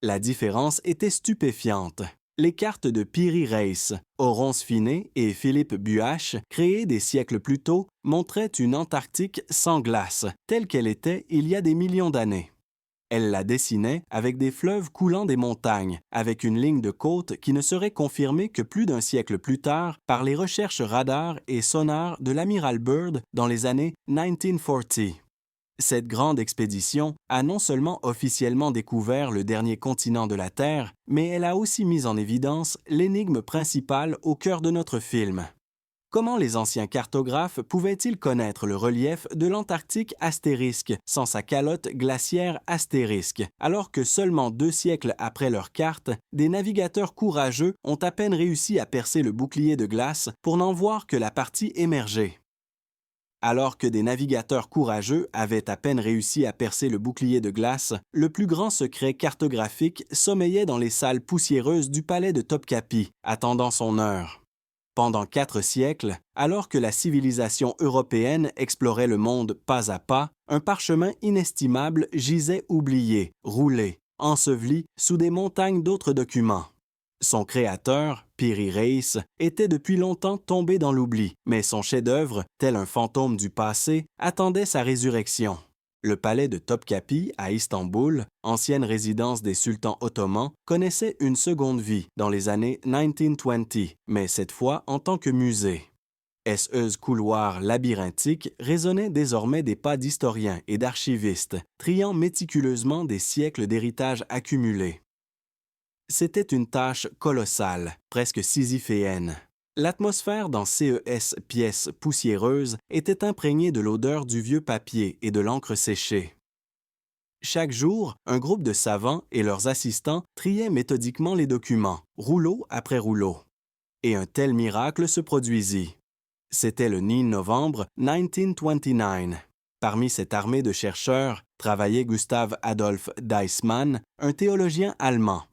La différence était stupéfiante. Les cartes de Piri Reis, Oronce Finney et Philippe Buache, créées des siècles plus tôt, montraient une Antarctique sans glace, telle qu'elle était il y a des millions d'années. Elle la dessinait avec des fleuves coulant des montagnes, avec une ligne de côte qui ne serait confirmée que plus d'un siècle plus tard par les recherches radars et sonars de l'amiral Byrd dans les années 1940. Cette grande expédition a non seulement officiellement découvert le dernier continent de la Terre, mais elle a aussi mis en évidence l'énigme principale au cœur de notre film. Comment les anciens cartographes pouvaient-ils connaître le relief de l'Antarctique astérisque sans sa calotte glaciaire astérisque, alors que seulement 2 siècles après leur carte, des navigateurs courageux ont à peine réussi à percer le bouclier de glace pour n'en voir que la partie émergée? Alors que des navigateurs courageux avaient à peine réussi à percer le bouclier de glace, le plus grand secret cartographique sommeillait dans les salles poussiéreuses du palais de Topkapi, attendant son heure. Pendant 4 siècles, alors que la civilisation européenne explorait le monde pas à pas, un parchemin inestimable gisait oublié, roulé, enseveli sous des montagnes d'autres documents. Son créateur, Piri Reis, était depuis longtemps tombé dans l'oubli, mais son chef-d'œuvre, tel un fantôme du passé, attendait sa résurrection. Le palais de Topkapi, à Istanbul, ancienne résidence des sultans ottomans, connaissait une seconde vie dans les années 1920, mais cette fois en tant que musée. Hesseux couloirs labyrinthiques résonnaient désormais des pas d'historiens et d'archivistes, triant méticuleusement des siècles d'héritage accumulés. C'était une tâche colossale, presque sisyphéenne. L'atmosphère dans CES pièces poussiéreuses était imprégnée de l'odeur du vieux papier et de l'encre séchée. Chaque jour, un groupe de savants et leurs assistants triaient méthodiquement les documents, rouleau après rouleau. Et un tel miracle se produisit. C'était le 9 novembre 1929. Parmi cette armée de chercheurs travaillait Gustav Adolf Deissmann, un théologien allemand.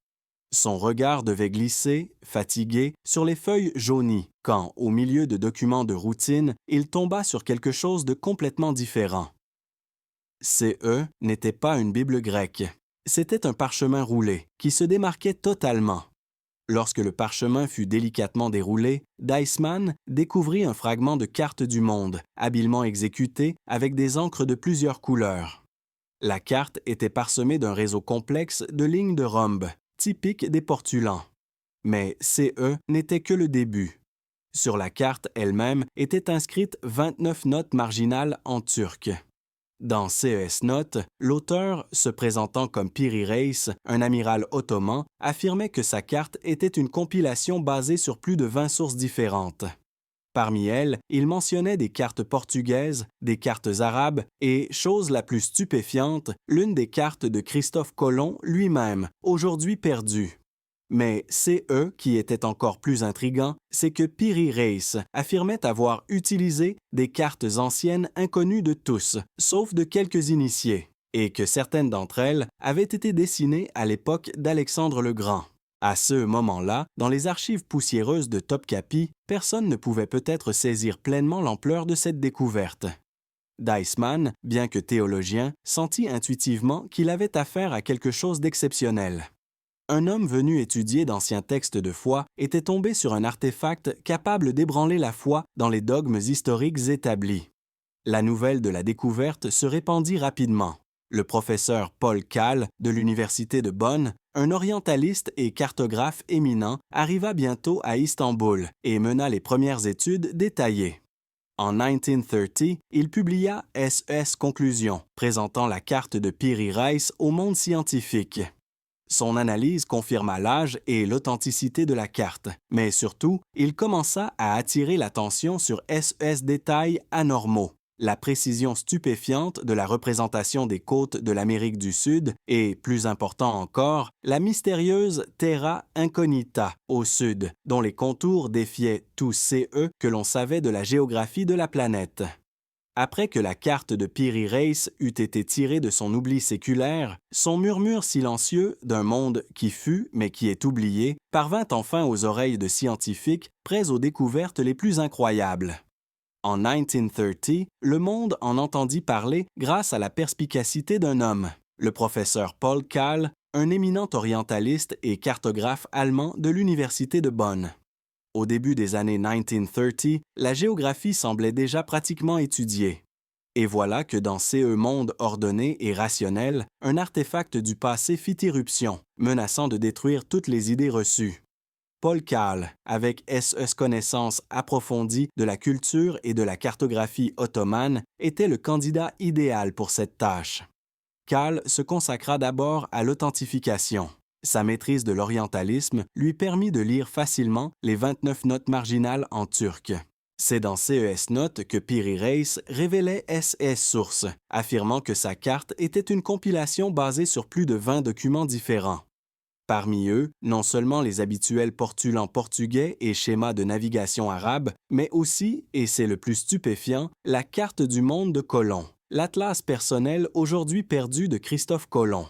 Son regard devait glisser, fatigué, sur les feuilles jaunies, quand, au milieu de documents de routine, il tomba sur quelque chose de complètement différent. CE n'était pas une Bible grecque. C'était un parchemin roulé, qui se démarquait totalement. Lorsque le parchemin fut délicatement déroulé, Deissmann découvrit un fragment de carte du monde, habilement exécuté avec des encres de plusieurs couleurs. La carte était parsemée d'un réseau complexe de lignes de rhombes, typique des portulans. Mais CE n'était que le début. Sur la carte elle-même étaient inscrites 29 notes marginales en turc. Dans CES Notes, l'auteur, se présentant comme Piri Reis, un amiral ottoman, affirmait que sa carte était une compilation basée sur plus de 20 sources différentes. Parmi elles, il mentionnait des cartes portugaises, des cartes arabes et, chose la plus stupéfiante, l'une des cartes de Christophe Colomb lui-même, aujourd'hui perdue. Mais CE, qui était encore plus intriguant, c'est que Piri Reis affirmait avoir utilisé des cartes anciennes inconnues de tous, sauf de quelques initiés, et que certaines d'entre elles avaient été dessinées à l'époque d'Alexandre le Grand. À ce moment-là, dans les archives poussiéreuses de Topkapi, personne ne pouvait peut-être saisir pleinement l'ampleur de cette découverte. Deissmann, bien que théologien, sentit intuitivement qu'il avait affaire à quelque chose d'exceptionnel. Un homme venu étudier d'anciens textes de foi était tombé sur un artefact capable d'ébranler la foi dans les dogmes historiques établis. La nouvelle de la découverte se répandit rapidement. Le professeur Paul Kahl de l'Université de Bonn, un orientaliste et cartographe éminent, arriva bientôt à Istanbul et mena les premières études détaillées. En 1930, il publia S.S. Conclusions, présentant la carte de Piri Reis au monde scientifique. Son analyse confirma l'âge et l'authenticité de la carte, mais surtout, il commença à attirer l'attention sur S.S. détails anormaux, la précision stupéfiante de la représentation des côtes de l'Amérique du Sud et, plus important encore, la mystérieuse Terra Incognita au sud, dont les contours défiaient tout CE que l'on savait de la géographie de la planète. Après que la carte de Piri Reis eut été tirée de son oubli séculaire, son murmure silencieux d'un monde qui fut, mais qui est oublié, parvint enfin aux oreilles de scientifiques prêts aux découvertes les plus incroyables. En 1930, le monde en entendit parler grâce à la perspicacité d'un homme, le professeur Paul Kahl, un éminent orientaliste et cartographe allemand de l'Université de Bonn. Au début des années 1930, la géographie semblait déjà pratiquement étudiée. Et voilà que dans CE monde ordonné et rationnel, un artefact du passé fit irruption, menaçant de détruire toutes les idées reçues. Paul Kahl, avec S.E. connaissance approfondie de la culture et de la cartographie ottomane, était le candidat idéal pour cette tâche. Kahl se consacra d'abord à l'authentification. Sa maîtrise de l'orientalisme lui permit de lire facilement les 29 notes marginales en turc. C'est dans CES Notes que Piri Reis révélait SS Sources, affirmant que sa carte était une compilation basée sur plus de 20 documents différents. Parmi eux, non seulement les habituels portulans portugais et schémas de navigation arabe, mais aussi, et c'est le plus stupéfiant, la carte du monde de Colomb, l'atlas personnel aujourd'hui perdu de Christophe Colomb.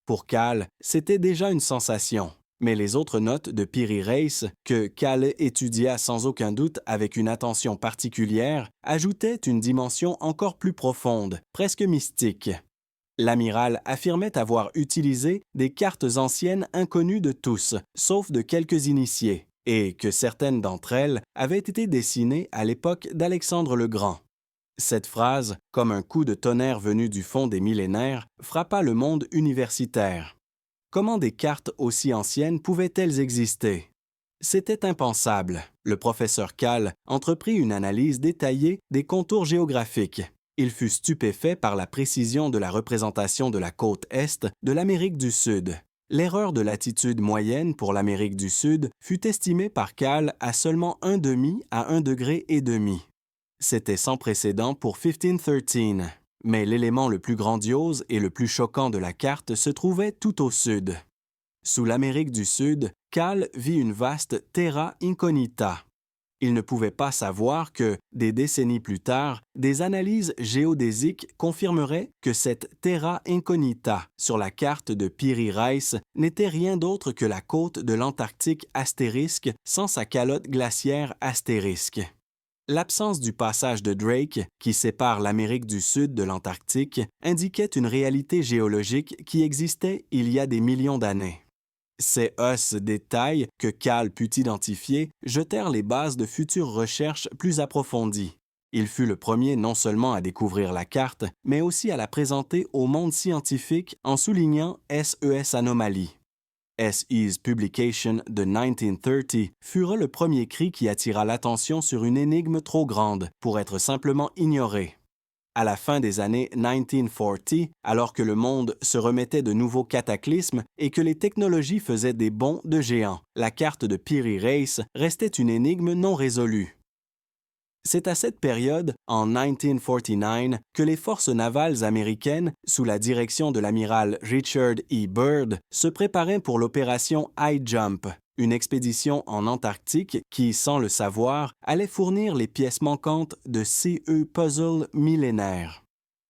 Pour Kahl, c'était déjà une sensation, mais les autres notes de Piri Reis, que Kahl étudia sans aucun doute avec une attention particulière, ajoutaient une dimension encore plus profonde, presque mystique. L'amiral affirmait avoir utilisé des cartes anciennes inconnues de tous, sauf de quelques initiés, et que certaines d'entre elles avaient été dessinées à l'époque d'Alexandre le Grand. Cette phrase, comme un coup de tonnerre venu du fond des millénaires, frappa le monde universitaire. Comment des cartes aussi anciennes pouvaient-elles exister? C'était impensable. Le professeur Kahl entreprit une analyse détaillée des contours géographiques. Il fut stupéfait par la précision de la représentation de la côte est de l'Amérique du Sud. L'erreur de latitude moyenne pour l'Amérique du Sud fut estimée par Kahl à seulement 1/2 à 1,5 degré. C'était sans précédent pour 1513, mais l'élément le plus grandiose et le plus choquant de la carte se trouvait tout au sud. Sous l'Amérique du Sud, Kahl vit une vaste terra incognita. Ils ne pouvaient pas savoir que, des décennies plus tard, des analyses géodésiques confirmeraient que cette terra incognita sur la carte de Piri Reis n'était rien d'autre que la côte de l'Antarctique astérisque sans sa calotte glaciaire astérisque. L'absence du passage de Drake, qui sépare l'Amérique du Sud de l'Antarctique, indiquait une réalité géologique qui existait il y a des millions d'années. Ces hausses détails que Cal put identifier jetèrent les bases de futures recherches plus approfondies. Il fut le premier non seulement à découvrir la carte, mais aussi à la présenter au monde scientifique en soulignant SES Anomaly. SE's publication de 1930 fura le premier cri qui attira l'attention sur une énigme trop grande pour être simplement ignorée. À la fin des années 1940, alors que le monde se remettait de nouveaux cataclysmes et que les technologies faisaient des bonds de géants, la carte de Piri Reis restait une énigme non résolue. C'est à cette période, en 1949, que les forces navales américaines, sous la direction de l'amiral Richard E. Byrd, se préparaient pour l'opération High Jump, une expédition en Antarctique qui, sans le savoir, allait fournir les pièces manquantes de CE Puzzle millénaire.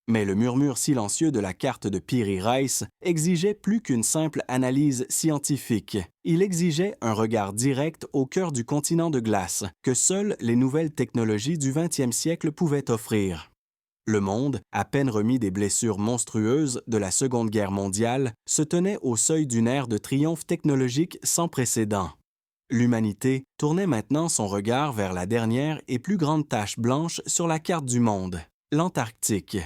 Mais le murmure silencieux de la carte de Piri Reis exigeait plus qu'une simple analyse scientifique. Il exigeait un regard direct au cœur du continent de glace que seules les nouvelles technologies du 20e siècle pouvaient offrir. Le monde, à peine remis des blessures monstrueuses de la Seconde Guerre mondiale, se tenait au seuil d'une ère de triomphe technologique sans précédent. L'humanité tournait maintenant son regard vers la dernière et plus grande tache blanche sur la carte du monde, l'Antarctique.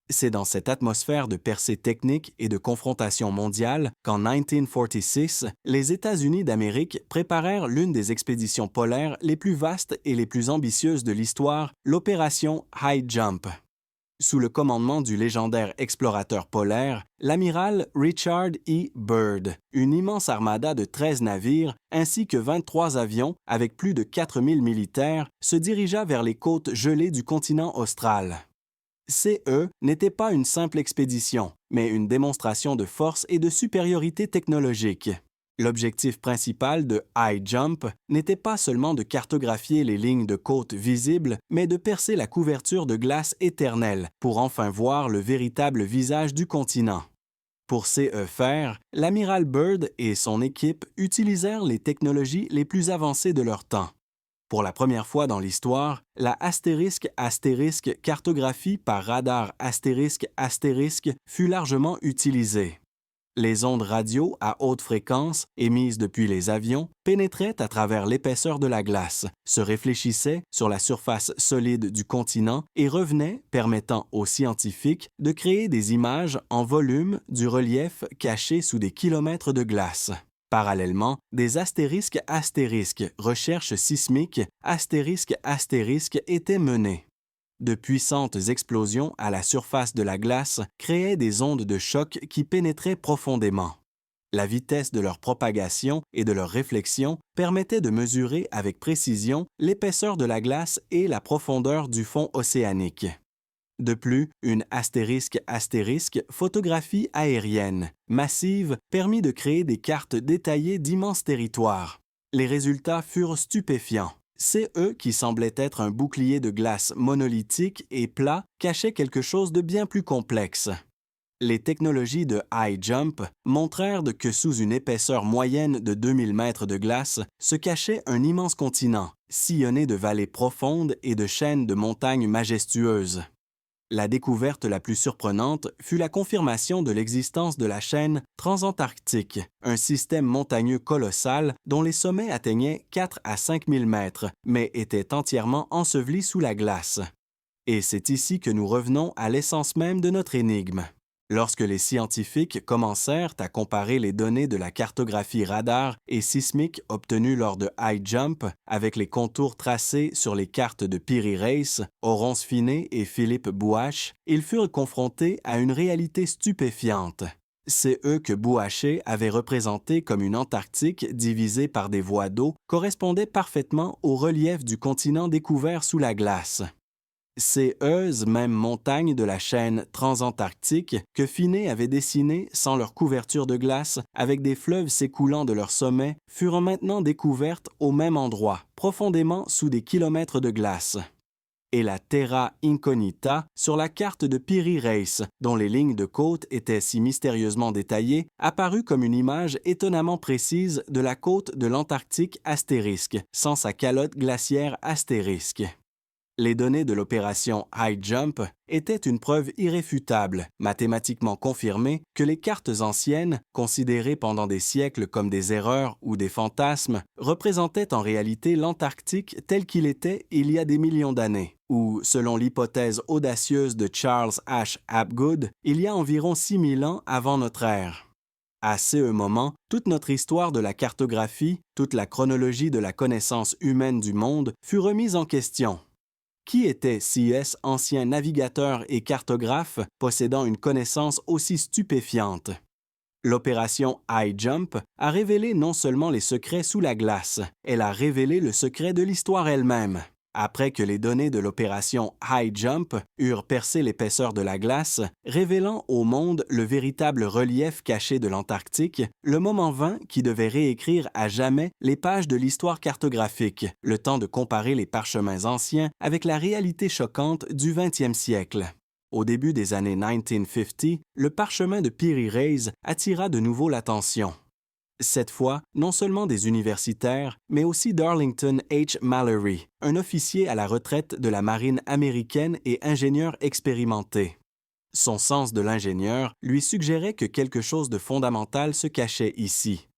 C'est dans cette atmosphère de percée technique et de confrontation mondiale qu'en 1946, les États-Unis d'Amérique préparèrent l'une des expéditions polaires les plus vastes et les plus ambitieuses de l'histoire, l'opération High Jump. Sous le commandement du légendaire explorateur polaire, l'amiral Richard E. Byrd, une immense armada de 13 navires ainsi que 23 avions avec plus de 4000 militaires se dirigea vers les côtes gelées du continent austral. CE n'était pas une simple expédition, mais une démonstration de force et de supériorité technologique. L'objectif principal de High Jump n'était pas seulement de cartographier les lignes de côte visibles, mais de percer la couverture de glace éternelle pour enfin voir le véritable visage du continent. Pour CE faire, l'amiral Byrd et son équipe utilisèrent les technologies les plus avancées de leur temps. Pour la première fois dans l'histoire, la astérisque cartographie par radar astérisque fut largement utilisée. Les ondes radio à haute fréquence, émises depuis les avions, pénétraient à travers l'épaisseur de la glace, se réfléchissaient sur la surface solide du continent et revenaient, permettant aux scientifiques de créer des images en volume du relief caché sous des kilomètres de glace. Parallèlement, des astérisques recherches sismiques astérisques étaient menées. De puissantes explosions à la surface de la glace créaient des ondes de choc qui pénétraient profondément. La vitesse de leur propagation et de leur réflexion permettait de mesurer avec précision l'épaisseur de la glace et la profondeur du fond océanique. De plus, une astérisque photographie aérienne, massive, permit de créer des cartes détaillées d'immenses territoires. Les résultats furent stupéfiants. CE, qui semblait être un bouclier de glace monolithique et plat, cachait quelque chose de bien plus complexe. Les technologies de High Jump montrèrent que sous une épaisseur moyenne de 2000 mètres de glace se cachait un immense continent, sillonné de vallées profondes et de chaînes de montagnes majestueuses. La découverte la plus surprenante fut la confirmation de l'existence de la chaîne transantarctique, un système montagneux colossal dont les sommets atteignaient 4 à 5 000 mètres, mais étaient entièrement ensevelis sous la glace. Et c'est ici que nous revenons à l'essence même de notre énigme. Lorsque les scientifiques commencèrent à comparer les données de la cartographie radar et sismique obtenues lors de High Jump avec les contours tracés sur les cartes de Piri Reis, Oronce Finet et Philippe Bouache, ils furent confrontés à une réalité stupéfiante. C'est eux que Bouaché avait représenté comme une Antarctique divisée par des voies d'eau correspondait parfaitement au relief du continent découvert sous la glace. Ces mêmes montagnes de la chaîne transantarctique que Finney avait dessinées sans leur couverture de glace, avec des fleuves s'écoulant de leur sommet, furent maintenant découvertes au même endroit, profondément sous des kilomètres de glace. Et la Terra Incognita sur la carte de Piri Reis, dont les lignes de côte étaient si mystérieusement détaillées, apparut comme une image étonnamment précise de la côte de l'Antarctique astérisque, sans sa calotte glaciaire astérisque. Les données de l'opération High Jump étaient une preuve irréfutable, mathématiquement confirmée, que les cartes anciennes, considérées pendant des siècles comme des erreurs ou des fantasmes, représentaient en réalité l'Antarctique tel qu'il était il y a des millions d'années, ou, selon l'hypothèse audacieuse de Charles H. Hapgood, il y a environ 6000 ans avant notre ère. À ce moment, toute notre histoire de la cartographie, toute la chronologie de la connaissance humaine du monde fut remise en question. Qui était C.S., ancien navigateur et cartographe, possédant une connaissance aussi stupéfiante? L'opération High Jump a révélé non seulement les secrets sous la glace, elle a révélé le secret de l'histoire elle-même. Après que les données de l'opération High Jump eurent percé l'épaisseur de la glace, révélant au monde le véritable relief caché de l'Antarctique, le moment vint qui devait réécrire à jamais les pages de l'histoire cartographique, le temps de comparer les parchemins anciens avec la réalité choquante du 20e siècle. Au début des années 1950, le parchemin de Piri Reis attira de nouveau l'attention. Cette fois, non seulement des universitaires, mais aussi d'Arlington H. Mallory, un officier à la retraite de la marine américaine et ingénieur expérimenté. Son sens de l'ingénieur lui suggérait que quelque chose de fondamental se cachait ici.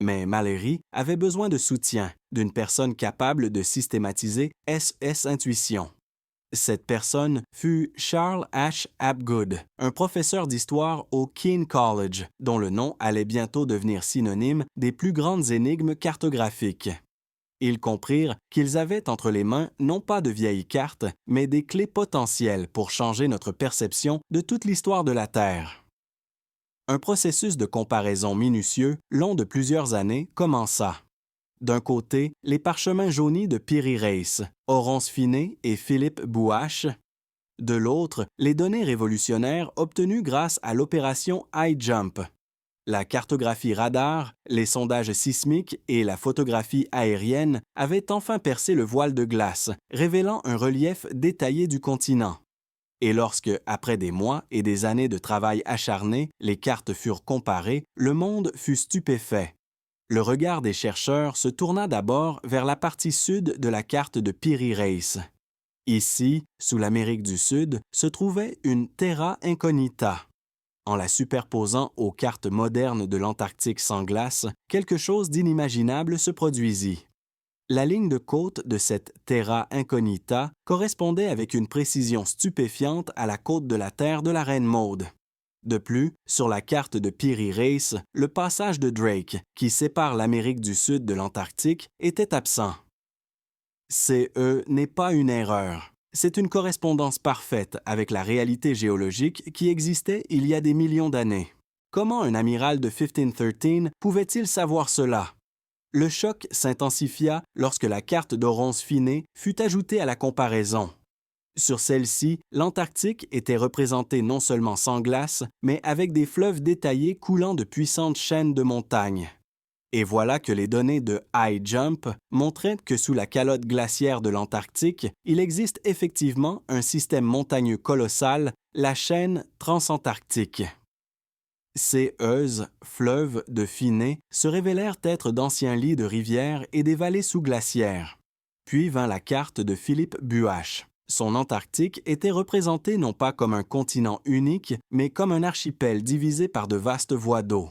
Mais Mallory avait besoin de soutien, d'une personne capable de systématiser SS Intuition. Cette personne fut Charles H. Hapgood, un professeur d'histoire au Keene College, dont le nom allait bientôt devenir synonyme des plus grandes énigmes cartographiques. Ils comprirent qu'ils avaient entre les mains non pas de vieilles cartes, mais des clés potentielles pour changer notre perception de toute l'histoire de la Terre. Un processus de comparaison minutieux, long de plusieurs années, commença. D'un côté, les parchemins jaunis de Piri Reis, Oronce Finney et Philippe Bouache. De l'autre, les données révolutionnaires obtenues grâce à l'opération High Jump. La cartographie radar, les sondages sismiques et la photographie aérienne avaient enfin percé le voile de glace, révélant un relief détaillé du continent. Et lorsque, après des mois et des années de travail acharné, les cartes furent comparées, le monde fut stupéfait. Le regard des chercheurs se tourna d'abord vers la partie sud de la carte de Piri Reis. Ici, sous l'Amérique du Sud, se trouvait une Terra Incognita. En la superposant aux cartes modernes de l'Antarctique sans glace, quelque chose d'inimaginable se produisit. La ligne de côte de cette Terra Incognita correspondait avec une précision stupéfiante à la côte de la Terre de la Reine Maude. De plus, sur la carte de Piri Reis, le passage de Drake, qui sépare l'Amérique du Sud de l'Antarctique, était absent. CE n'est pas une erreur. C'est une correspondance parfaite avec la réalité géologique qui existait il y a des millions d'années. Comment un amiral de 1513 pouvait-il savoir cela? Le choc s'intensifia lorsque la carte d'Oronce Finney fut ajoutée à la comparaison. Sur celle-ci, l'Antarctique était représenté non seulement sans glace, mais avec des fleuves détaillés coulant de puissantes chaînes de montagnes. Et voilà que les données de High Jump montraient que sous la calotte glaciaire de l'Antarctique, il existe effectivement un système montagneux colossal, la chaîne transantarctique. Ces fleuves de Finney se révélèrent être d'anciens lits de rivières et des vallées sous-glaciaires. Puis vint la carte de Philippe Buache. Son Antarctique était représenté non pas comme un continent unique, mais comme un archipel divisé par de vastes voies d'eau.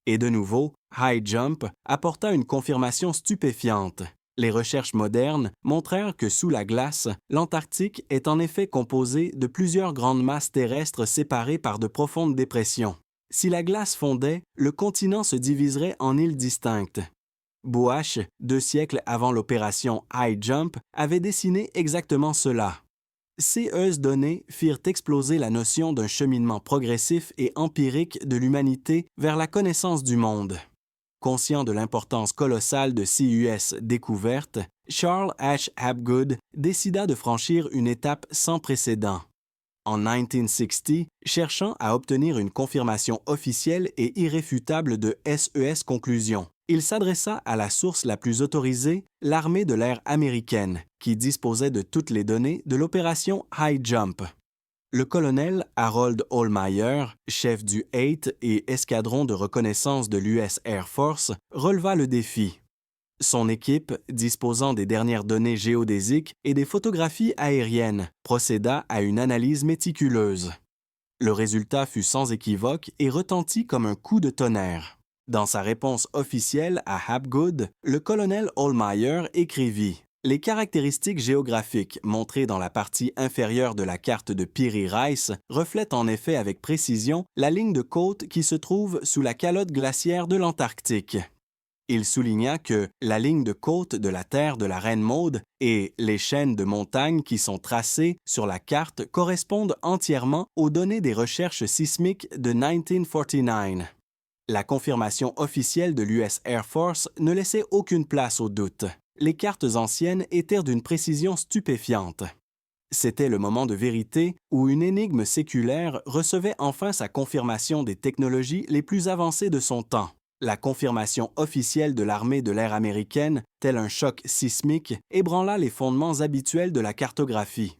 Et de nouveau, High Jump apporta une confirmation stupéfiante. Les recherches modernes montrèrent que sous la glace, l'Antarctique est en effet composé de plusieurs grandes masses terrestres séparées par de profondes dépressions. Si la glace fondait, le continent se diviserait en îles distinctes. Bouache, 2 siècles avant l'opération High Jump, avait dessiné exactement cela. Ces données firent exploser la notion d'un cheminement progressif et empirique de l'humanité vers la connaissance du monde. Conscient de l'importance colossale de CUS découverte, Charles H. Hapgood décida de franchir une étape sans précédent. En 1960, cherchant à obtenir une confirmation officielle et irréfutable de SES conclusions, il s'adressa à la source la plus autorisée, l'armée de l'air américaine, qui disposait de toutes les données de l'opération High Jump. Le colonel Harold Hollmeyer, chef du 8 et escadron de reconnaissance de l'US Air Force, releva le défi. Son équipe, disposant des dernières données géodésiques et des photographies aériennes, procéda à une analyse méticuleuse. Le résultat fut sans équivoque et retentit comme un coup de tonnerre. Dans sa réponse officielle à Hapgood, le colonel Hollmeyer écrivit « Les caractéristiques géographiques montrées dans la partie inférieure de la carte de Piri Reis reflètent en effet avec précision la ligne de côte qui se trouve sous la calotte glaciaire de l'Antarctique. » Il souligna que la ligne de côte de la terre de la Reine Maude et les chaînes de montagnes qui sont tracées sur la carte correspondent entièrement aux données des recherches sismiques de 1949. La confirmation officielle de l'US Air Force ne laissait aucune place au doute. Les cartes anciennes étaient d'une précision stupéfiante. C'était le moment de vérité où une énigme séculaire recevait enfin sa confirmation des technologies les plus avancées de son temps. La confirmation officielle de l'armée de l'air américaine, tel un choc sismique, ébranla les fondements habituels de la cartographie.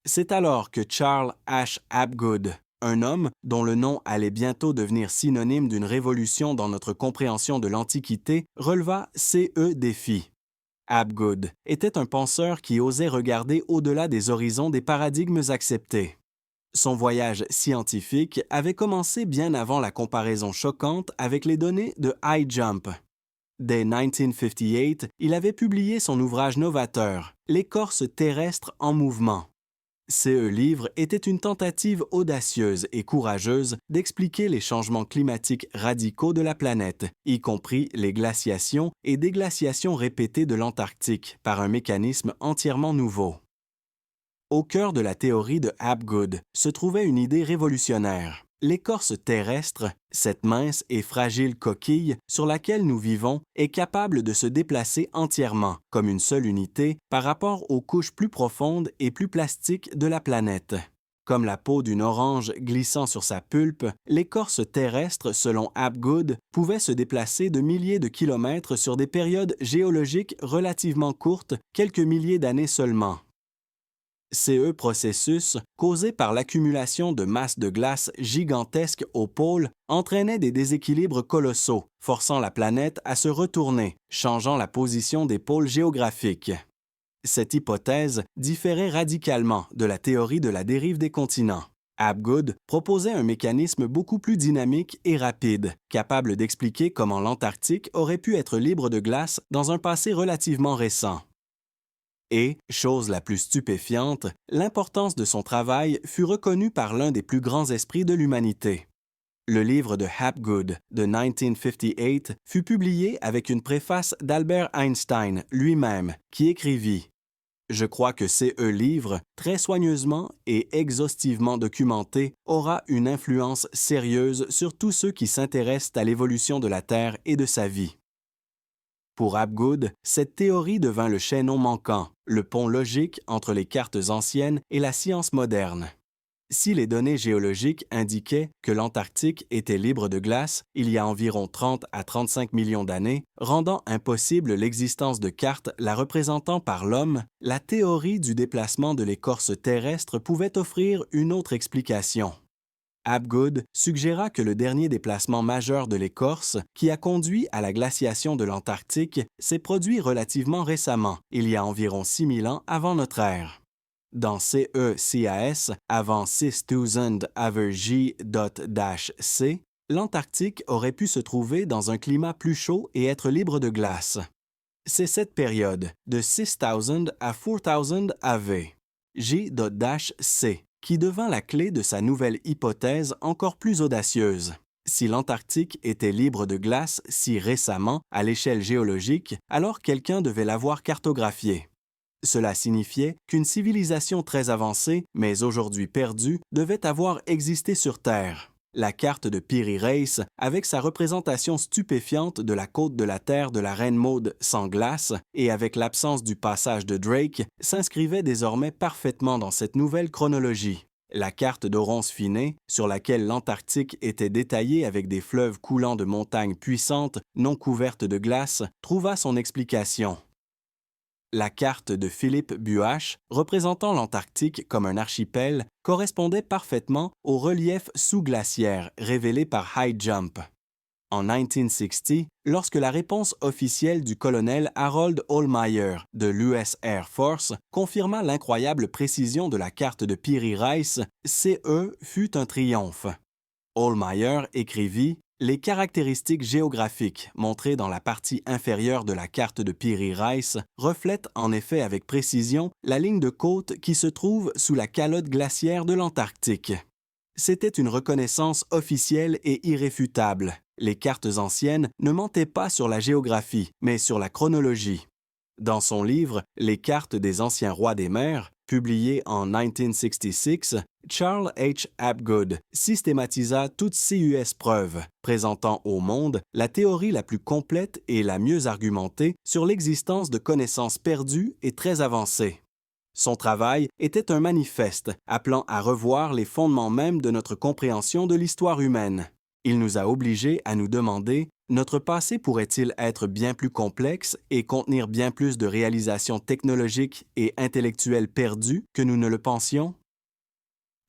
C'est alors que Charles H. Hapgood, un homme dont le nom allait bientôt devenir synonyme d'une révolution dans notre compréhension de l'Antiquité, releva CE défi. Hapgood était un penseur qui osait regarder au-delà des horizons des paradigmes acceptés. Son voyage scientifique avait commencé bien avant la comparaison choquante avec les données de High Jump. Dès 1958, il avait publié son ouvrage novateur, L'écorce terrestre en mouvement. Ce livre était une tentative audacieuse et courageuse d'expliquer les changements climatiques radicaux de la planète, y compris les glaciations et déglaciations répétées de l'Antarctique par un mécanisme entièrement nouveau. Au cœur de la théorie de Hapgood se trouvait une idée révolutionnaire. L'écorce terrestre, cette mince et fragile coquille sur laquelle nous vivons, est capable de se déplacer entièrement, comme une seule unité, par rapport aux couches plus profondes et plus plastiques de la planète. Comme la peau d'une orange glissant sur sa pulpe, l'écorce terrestre, selon Hapgood, pouvait se déplacer de milliers de kilomètres sur des périodes géologiques relativement courtes, quelques milliers d'années seulement. Ce processus, causé par l'accumulation de masses de glace gigantesques aux pôles, entraînait des déséquilibres colossaux, forçant la planète à se retourner, changeant la position des pôles géographiques. Cette hypothèse différait radicalement de la théorie de la dérive des continents. Hapgood proposait un mécanisme beaucoup plus dynamique et rapide, capable d'expliquer comment l'Antarctique aurait pu être libre de glace dans un passé relativement récent. Et, chose la plus stupéfiante, l'importance de son travail fut reconnue par l'un des plus grands esprits de l'humanité. Le livre de Hapgood de 1958 fut publié avec une préface d'Albert Einstein lui-même, qui écrivit « Je crois que ce livre, très soigneusement et exhaustivement documenté, aura une influence sérieuse sur tous ceux qui s'intéressent à l'évolution de la Terre et de sa vie. » Pour Hapgood, cette théorie devint le chaînon manquant, le pont logique entre les cartes anciennes et la science moderne. Si les données géologiques indiquaient que l'Antarctique était libre de glace il y a environ 30 à 35 millions d'années, rendant impossible l'existence de cartes la représentant par l'homme, la théorie du déplacement de l'écorce terrestre pouvait offrir une autre explication. Hapgood suggéra que le dernier déplacement majeur de l'écorce, qui a conduit à la glaciation de l'Antarctique, s'est produit relativement récemment, il y a environ 6000 ans avant notre ère. Dans CECAS, avant 6000 J.-C, l'Antarctique aurait pu se trouver dans un climat plus chaud et être libre de glace. C'est cette période, de 6000 à 4000 AV, J.-C, qui devint la clé de sa nouvelle hypothèse encore plus audacieuse. Si l'Antarctique était libre de glace si récemment à l'échelle géologique, alors quelqu'un devait l'avoir cartographié. Cela signifiait qu'une civilisation très avancée, mais aujourd'hui perdue, devait avoir existé sur Terre. la carte de Piri Reis, avec sa représentation stupéfiante de la côte de la Terre de la Reine Maude sans glace et avec l'absence du passage de Drake, s'inscrivait désormais parfaitement dans cette nouvelle chronologie. La carte d'Oronce Finet, sur laquelle l'Antarctique était détaillée avec des fleuves coulant de montagnes puissantes non couvertes de glace, trouva son explication. La carte de Philippe Buache, représentant l'Antarctique comme un archipel, correspondait parfaitement au relief sous-glaciaire révélé par High Jump. En 1960, lorsque la réponse officielle du colonel Harold Hollmeyer de l'US Air Force confirma l'incroyable précision de la carte de Piri Reis, CE fut un triomphe. Hollmeyer écrivit « Les caractéristiques géographiques montrées dans la partie inférieure de la carte de Piri Reis reflètent en effet avec précision la ligne de côte qui se trouve sous la calotte glaciaire de l'Antarctique. » C'était une reconnaissance officielle et irréfutable. Les cartes anciennes ne mentaient pas sur la géographie, mais sur la chronologie. Dans son livre « Les cartes des anciens rois des mers », publié en 1966, Charles H. Hapgood systématisa toutes CUS preuves, présentant au monde la théorie la plus complète et la mieux argumentée sur l'existence de connaissances perdues et très avancées. Son travail était un manifeste appelant à revoir les fondements mêmes de notre compréhension de l'histoire humaine. Il nous a obligés à nous demander « Notre passé pourrait-il être bien plus complexe et contenir bien plus de réalisations technologiques et intellectuelles perdues que nous ne le pensions? »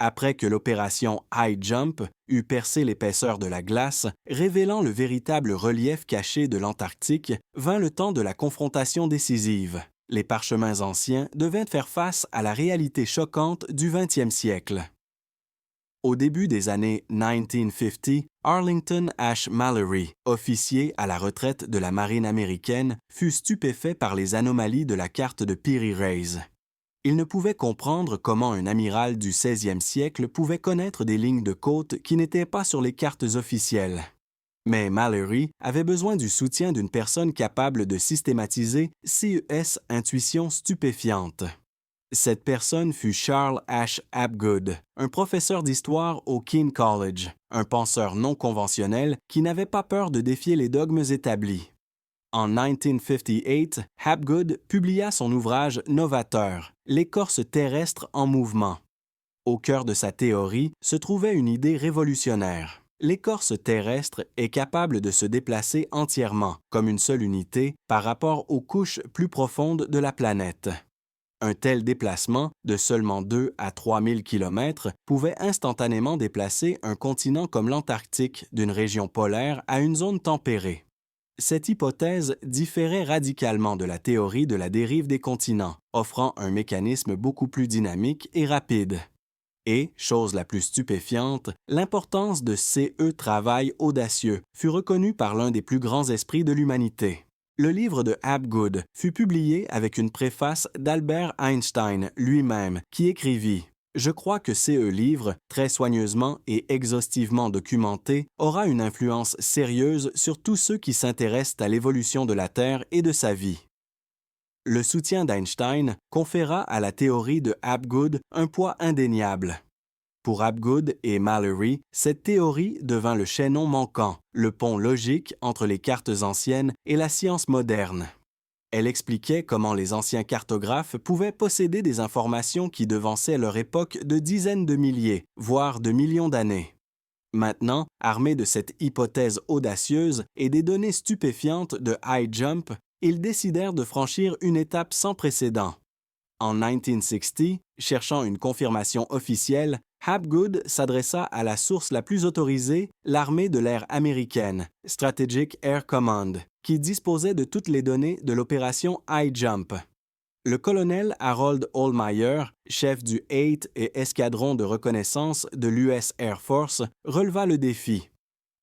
Après que l'opération High Jump eut percé l'épaisseur de la glace, révélant le véritable relief caché de l'Antarctique, vint le temps de la confrontation décisive. Les parchemins anciens devaient faire face à la réalité choquante du 20e siècle. Au début des années 1950, Arlington H. Mallory, officier à la retraite de la marine américaine, fut stupéfait par les anomalies de la carte de Piri Reis. Il ne pouvait comprendre comment un amiral du 16e siècle pouvait connaître des lignes de côte qui n'étaient pas sur les cartes officielles. Mais Mallory avait besoin du soutien d'une personne capable de systématiser CES intuitions stupéfiantes. Cette personne fut Charles H. Hapgood, un professeur d'histoire au Keene College, un penseur non conventionnel qui n'avait pas peur de défier les dogmes établis. En 1958, Hapgood publia son ouvrage novateur, L'écorce terrestre en mouvement. Au cœur de sa théorie se trouvait une idée révolutionnaire. L'écorce terrestre est capable de se déplacer entièrement, comme une seule unité, par rapport aux couches plus profondes de la planète. Un tel déplacement, de seulement 2 à 3 000 km, pouvait instantanément déplacer un continent comme l'Antarctique d'une région polaire à une zone tempérée. Cette hypothèse différait radicalement de la théorie de la dérive des continents, offrant un mécanisme beaucoup plus dynamique et rapide. Et, chose la plus stupéfiante, l'importance de travail audacieux fut reconnue par l'un des plus grands esprits de l'humanité. Le livre de Hapgood fut publié avec une préface d'Albert Einstein lui-même, qui écrivit « Je crois que livre, très soigneusement et exhaustivement documenté, aura une influence sérieuse sur tous ceux qui s'intéressent à l'évolution de la Terre et de sa vie. » Le soutien d'Einstein conféra à la théorie de Hapgood un poids indéniable. Pour Hapgood et Mallory, cette théorie devint le chaînon manquant, le pont logique entre les cartes anciennes et la science moderne. Elle expliquait comment les anciens cartographes pouvaient posséder des informations qui devançaient leur époque de dizaines de milliers, voire de millions d'années. Maintenant, armés de cette hypothèse audacieuse et des données stupéfiantes de High Jump, ils décidèrent de franchir une étape sans précédent. En 1960, cherchant une confirmation officielle, Hapgood s'adressa à la source la plus autorisée, l'armée de l'air américaine, Strategic Air Command, qui disposait de toutes les données de l'opération High Jump. Le colonel Harold Hollmeyer, chef du 8 et escadron de reconnaissance de l'US Air Force, releva le défi.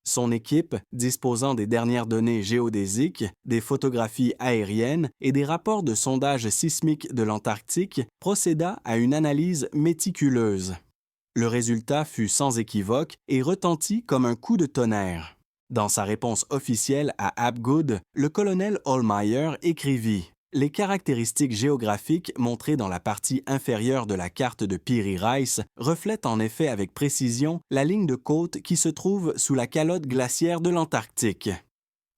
Son équipe, disposant des dernières données géodésiques, des photographies aériennes et des rapports de sondage sismique de l'Antarctique, procéda à une analyse méticuleuse. Le résultat fut sans équivoque et retentit comme un coup de tonnerre. Dans sa réponse officielle à Hapgood, le colonel Hollmeyer écrivit Les caractéristiques géographiques montrées dans la partie inférieure de la carte de Piri Reis reflètent en effet avec précision la ligne de côte qui se trouve sous la calotte glaciaire de l'Antarctique.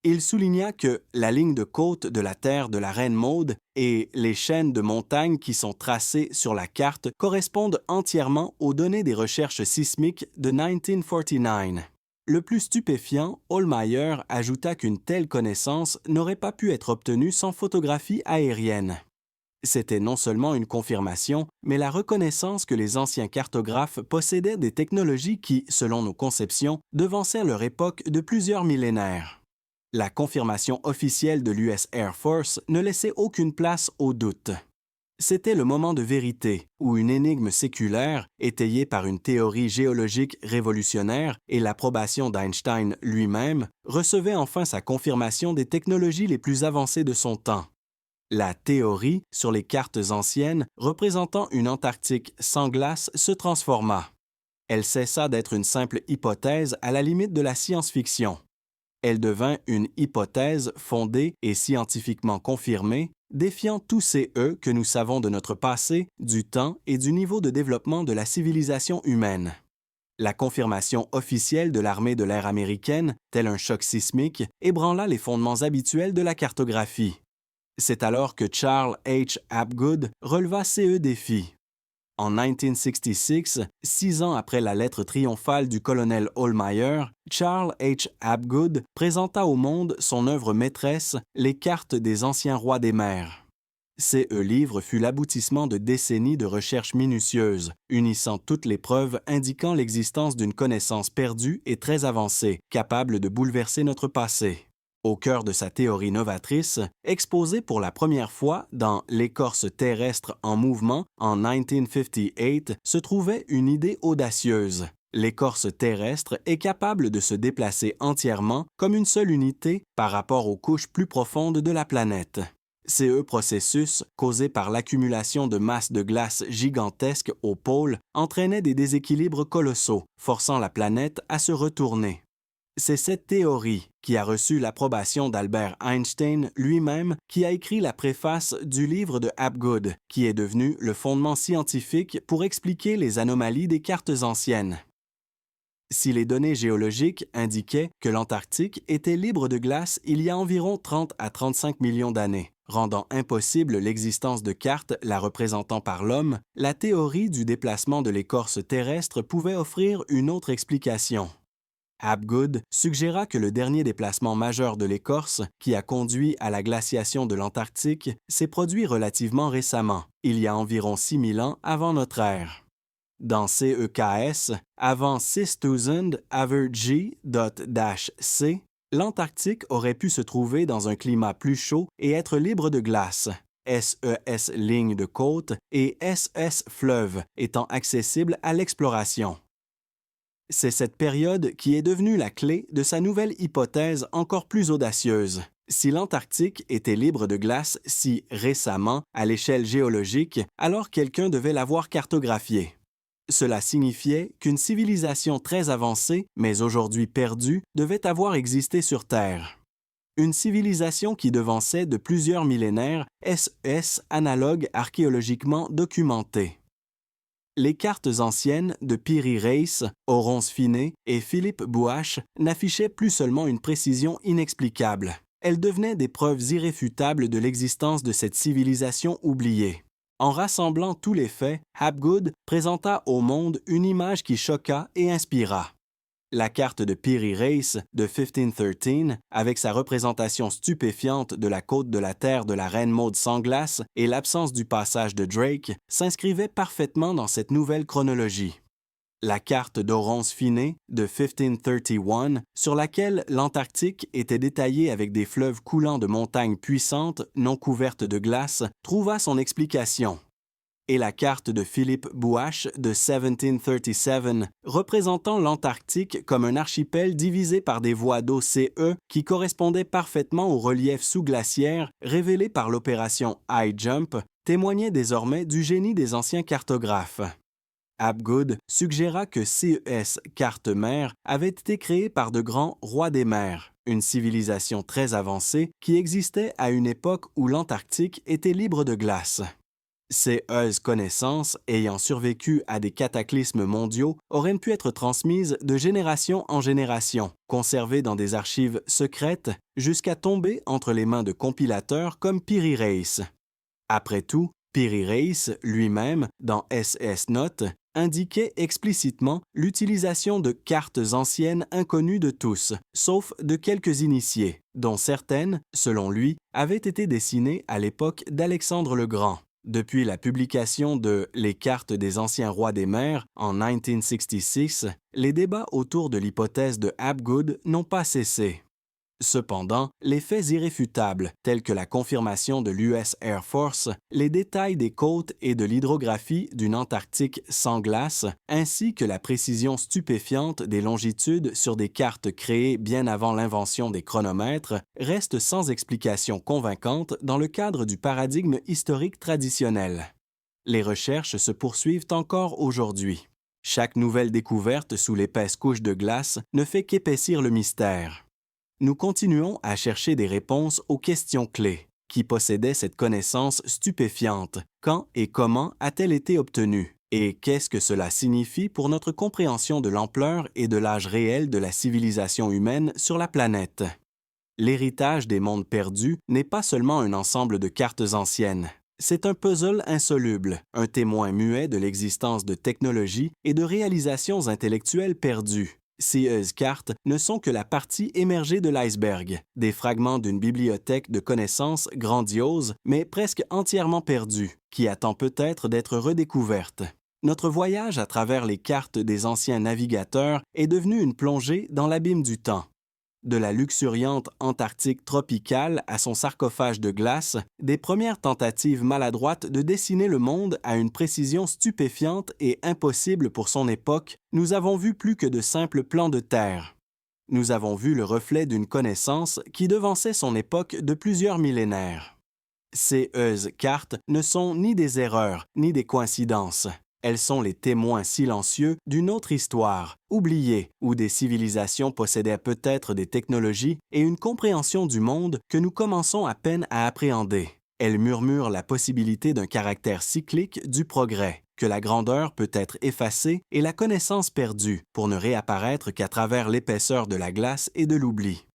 Il souligna que la ligne de côte de la terre de la Reine Maude et les chaînes de montagnes qui sont tracées sur la carte correspondent entièrement aux données des recherches sismiques de 1949. Le plus stupéfiant, Hohlmeier ajouta qu'une telle connaissance n'aurait pas pu être obtenue sans photographie aérienne. C'était non seulement une confirmation, mais la reconnaissance que les anciens cartographes possédaient des technologies qui, selon nos conceptions, devancèrent leur époque de plusieurs millénaires. La confirmation officielle de l'US Air Force ne laissait aucune place au doute. C'était le moment de vérité, où une énigme séculaire, étayée par une théorie géologique révolutionnaire et l'approbation d'Einstein lui-même, recevait enfin sa confirmation des technologies les plus avancées de son temps. La théorie, sur les cartes anciennes, représentant une Antarctique sans glace, se transforma. Elle cessa d'être une simple hypothèse à la limite de la science-fiction. Elle devint une hypothèse fondée et scientifiquement confirmée, défiant tous ces « que nous savons de notre passé, du temps et du niveau de développement de la civilisation humaine. La confirmation officielle de l'armée de l'air américaine, tel un choc sismique, ébranla les fondements habituels de la cartographie. C'est alors que Charles H. Hapgood releva ces défis. En 1966, 6 ans après la lettre triomphale du colonel Hohlmeier, Charles H. Hapgood présenta au monde son œuvre maîtresse, Les cartes des anciens rois des mers. Ce livre fut l'aboutissement de décennies de recherches minutieuses, unissant toutes les preuves indiquant l'existence d'une connaissance perdue et très avancée, capable de bouleverser notre passé. Au cœur de sa théorie novatrice, exposée pour la première fois dans L'écorce terrestre en mouvement en 1958, se trouvait une idée audacieuse. L'écorce terrestre est capable de se déplacer entièrement comme une seule unité par rapport aux couches plus profondes de la planète. Ce processus, causé par l'accumulation de masses de glace gigantesques aux pôles, entraînait des déséquilibres colossaux, forçant la planète à se retourner. C'est cette théorie qui a reçu l'approbation d'Albert Einstein lui-même, qui a écrit la préface du livre de Hapgood, qui est devenu le fondement scientifique pour expliquer les anomalies des cartes anciennes. Si les données géologiques indiquaient que l'Antarctique était libre de glace il y a environ 30 à 35 millions d'années, rendant impossible l'existence de cartes la représentant par l'homme, la théorie du déplacement de l'écorce terrestre pouvait offrir une autre explication. Hapgood suggéra que le dernier déplacement majeur de l'écorce, qui a conduit à la glaciation de l'Antarctique, s'est produit relativement récemment, il y a environ 6000 ans avant notre ère. Dans CEKS, avant 6000 Average.C, l'Antarctique aurait pu se trouver dans un climat plus chaud et être libre de glace. SES ligne de côte et SS fleuve étant accessible à l'exploration. C'est cette période qui est devenue la clé de sa nouvelle hypothèse encore plus audacieuse. Si l'Antarctique était libre de glace si récemment, à l'échelle géologique, alors quelqu'un devait l'avoir cartographiée. Cela signifiait qu'une civilisation très avancée, mais aujourd'hui perdue, devait avoir existé sur Terre. Une civilisation qui devançait de plusieurs millénaires SES analogues archéologiquement documentés. Les cartes anciennes de Piri Reis, Oronce Finet et Philippe Bouache n'affichaient plus seulement une précision inexplicable. Elles devenaient des preuves irréfutables de l'existence de cette civilisation oubliée. En rassemblant tous les faits, Hapgood présenta au monde une image qui choqua et inspira. La carte de Piri Reis de 1513, avec sa représentation stupéfiante de la côte de la terre de la Reine Maude sans glace et l'absence du passage de Drake, s'inscrivait parfaitement dans cette nouvelle chronologie. La carte d'Oronce Finet de 1531, sur laquelle l'Antarctique était détaillée avec des fleuves coulants de montagnes puissantes non couvertes de glace, trouva son explication. Et la carte de Philippe Bouache de 1737, représentant l'Antarctique comme un archipel divisé par des voies d'eau CE qui correspondaient parfaitement au relief sous-glaciaire révélé par l'opération High Jump, témoignait désormais du génie des anciens cartographes. Hapgood suggéra que CES carte-mer avait été créée par de grands rois des mers, une civilisation très avancée qui existait à une époque où l'Antarctique était libre de glace. Ces connaissances, ayant survécu à des cataclysmes mondiaux, auraient pu être transmises de génération en génération, conservées dans des archives secrètes, jusqu'à tomber entre les mains de compilateurs comme Piri Reis. Après tout, Piri Reis lui-même, dans SS Notes, indiquait explicitement l'utilisation de cartes anciennes inconnues de tous, sauf de quelques initiés, dont certaines, selon lui, avaient été dessinées à l'époque d'Alexandre le Grand. Depuis la publication de Les cartes des anciens rois des mers en 1966, les débats autour de l'hypothèse de Hapgood n'ont pas cessé. Cependant, les faits irréfutables, tels que la confirmation de l'US Air Force, les détails des côtes et de l'hydrographie d'une Antarctique sans glace, ainsi que la précision stupéfiante des longitudes sur des cartes créées bien avant l'invention des chronomètres, restent sans explication convaincante dans le cadre du paradigme historique traditionnel. Les recherches se poursuivent encore aujourd'hui. Chaque nouvelle découverte sous l'épaisse couche de glace ne fait qu'épaissir le mystère. Nous continuons à chercher des réponses aux questions clés. Qui possédait cette connaissance stupéfiante? Quand et comment a-t-elle été obtenue? Et qu'est-ce que cela signifie pour notre compréhension de l'ampleur et de l'âge réel de la civilisation humaine sur la planète? L'héritage des mondes perdus n'est pas seulement un ensemble de cartes anciennes. C'est un puzzle insoluble, un témoin muet de l'existence de technologies et de réalisations intellectuelles perdues. Ces cartes ne sont que la partie émergée de l'iceberg, des fragments d'une bibliothèque de connaissances grandiose, mais presque entièrement perdue, qui attend peut-être d'être redécouverte. Notre voyage à travers les cartes des anciens navigateurs est devenu une plongée dans l'abîme du temps. De la luxuriante Antarctique tropicale à son sarcophage de glace, des premières tentatives maladroites de dessiner le monde à une précision stupéfiante et impossible pour son époque, nous avons vu plus que de simples plans de terre. Nous avons vu le reflet d'une connaissance qui devançait son époque de plusieurs millénaires. Ces cartes ne sont ni des erreurs, ni des coïncidences. Elles sont les témoins silencieux d'une autre histoire, oubliée, où des civilisations possédaient peut-être des technologies et une compréhension du monde que nous commençons à peine à appréhender. Elles murmurent la possibilité d'un caractère cyclique du progrès, que la grandeur peut être effacée et la connaissance perdue, pour ne réapparaître qu'à travers l'épaisseur de la glace et de l'oubli.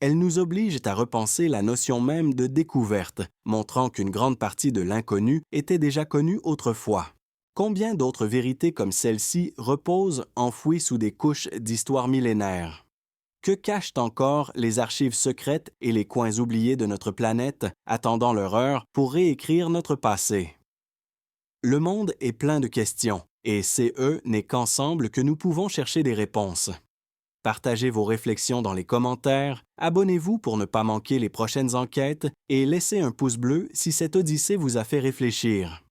Elles nous obligent à repenser la notion même de découverte, montrant qu'une grande partie de l'inconnu était déjà connue autrefois. Combien d'autres vérités comme celle-ci reposent enfouies sous des couches d'histoire millénaires? Que cachent encore les archives secrètes et les coins oubliés de notre planète, attendant leur heure pour réécrire notre passé? Le monde est plein de questions, et c'est n'est qu'ensemble que nous pouvons chercher des réponses. Partagez vos réflexions dans les commentaires, abonnez-vous pour ne pas manquer les prochaines enquêtes et laissez un pouce bleu si cette odyssée vous a fait réfléchir.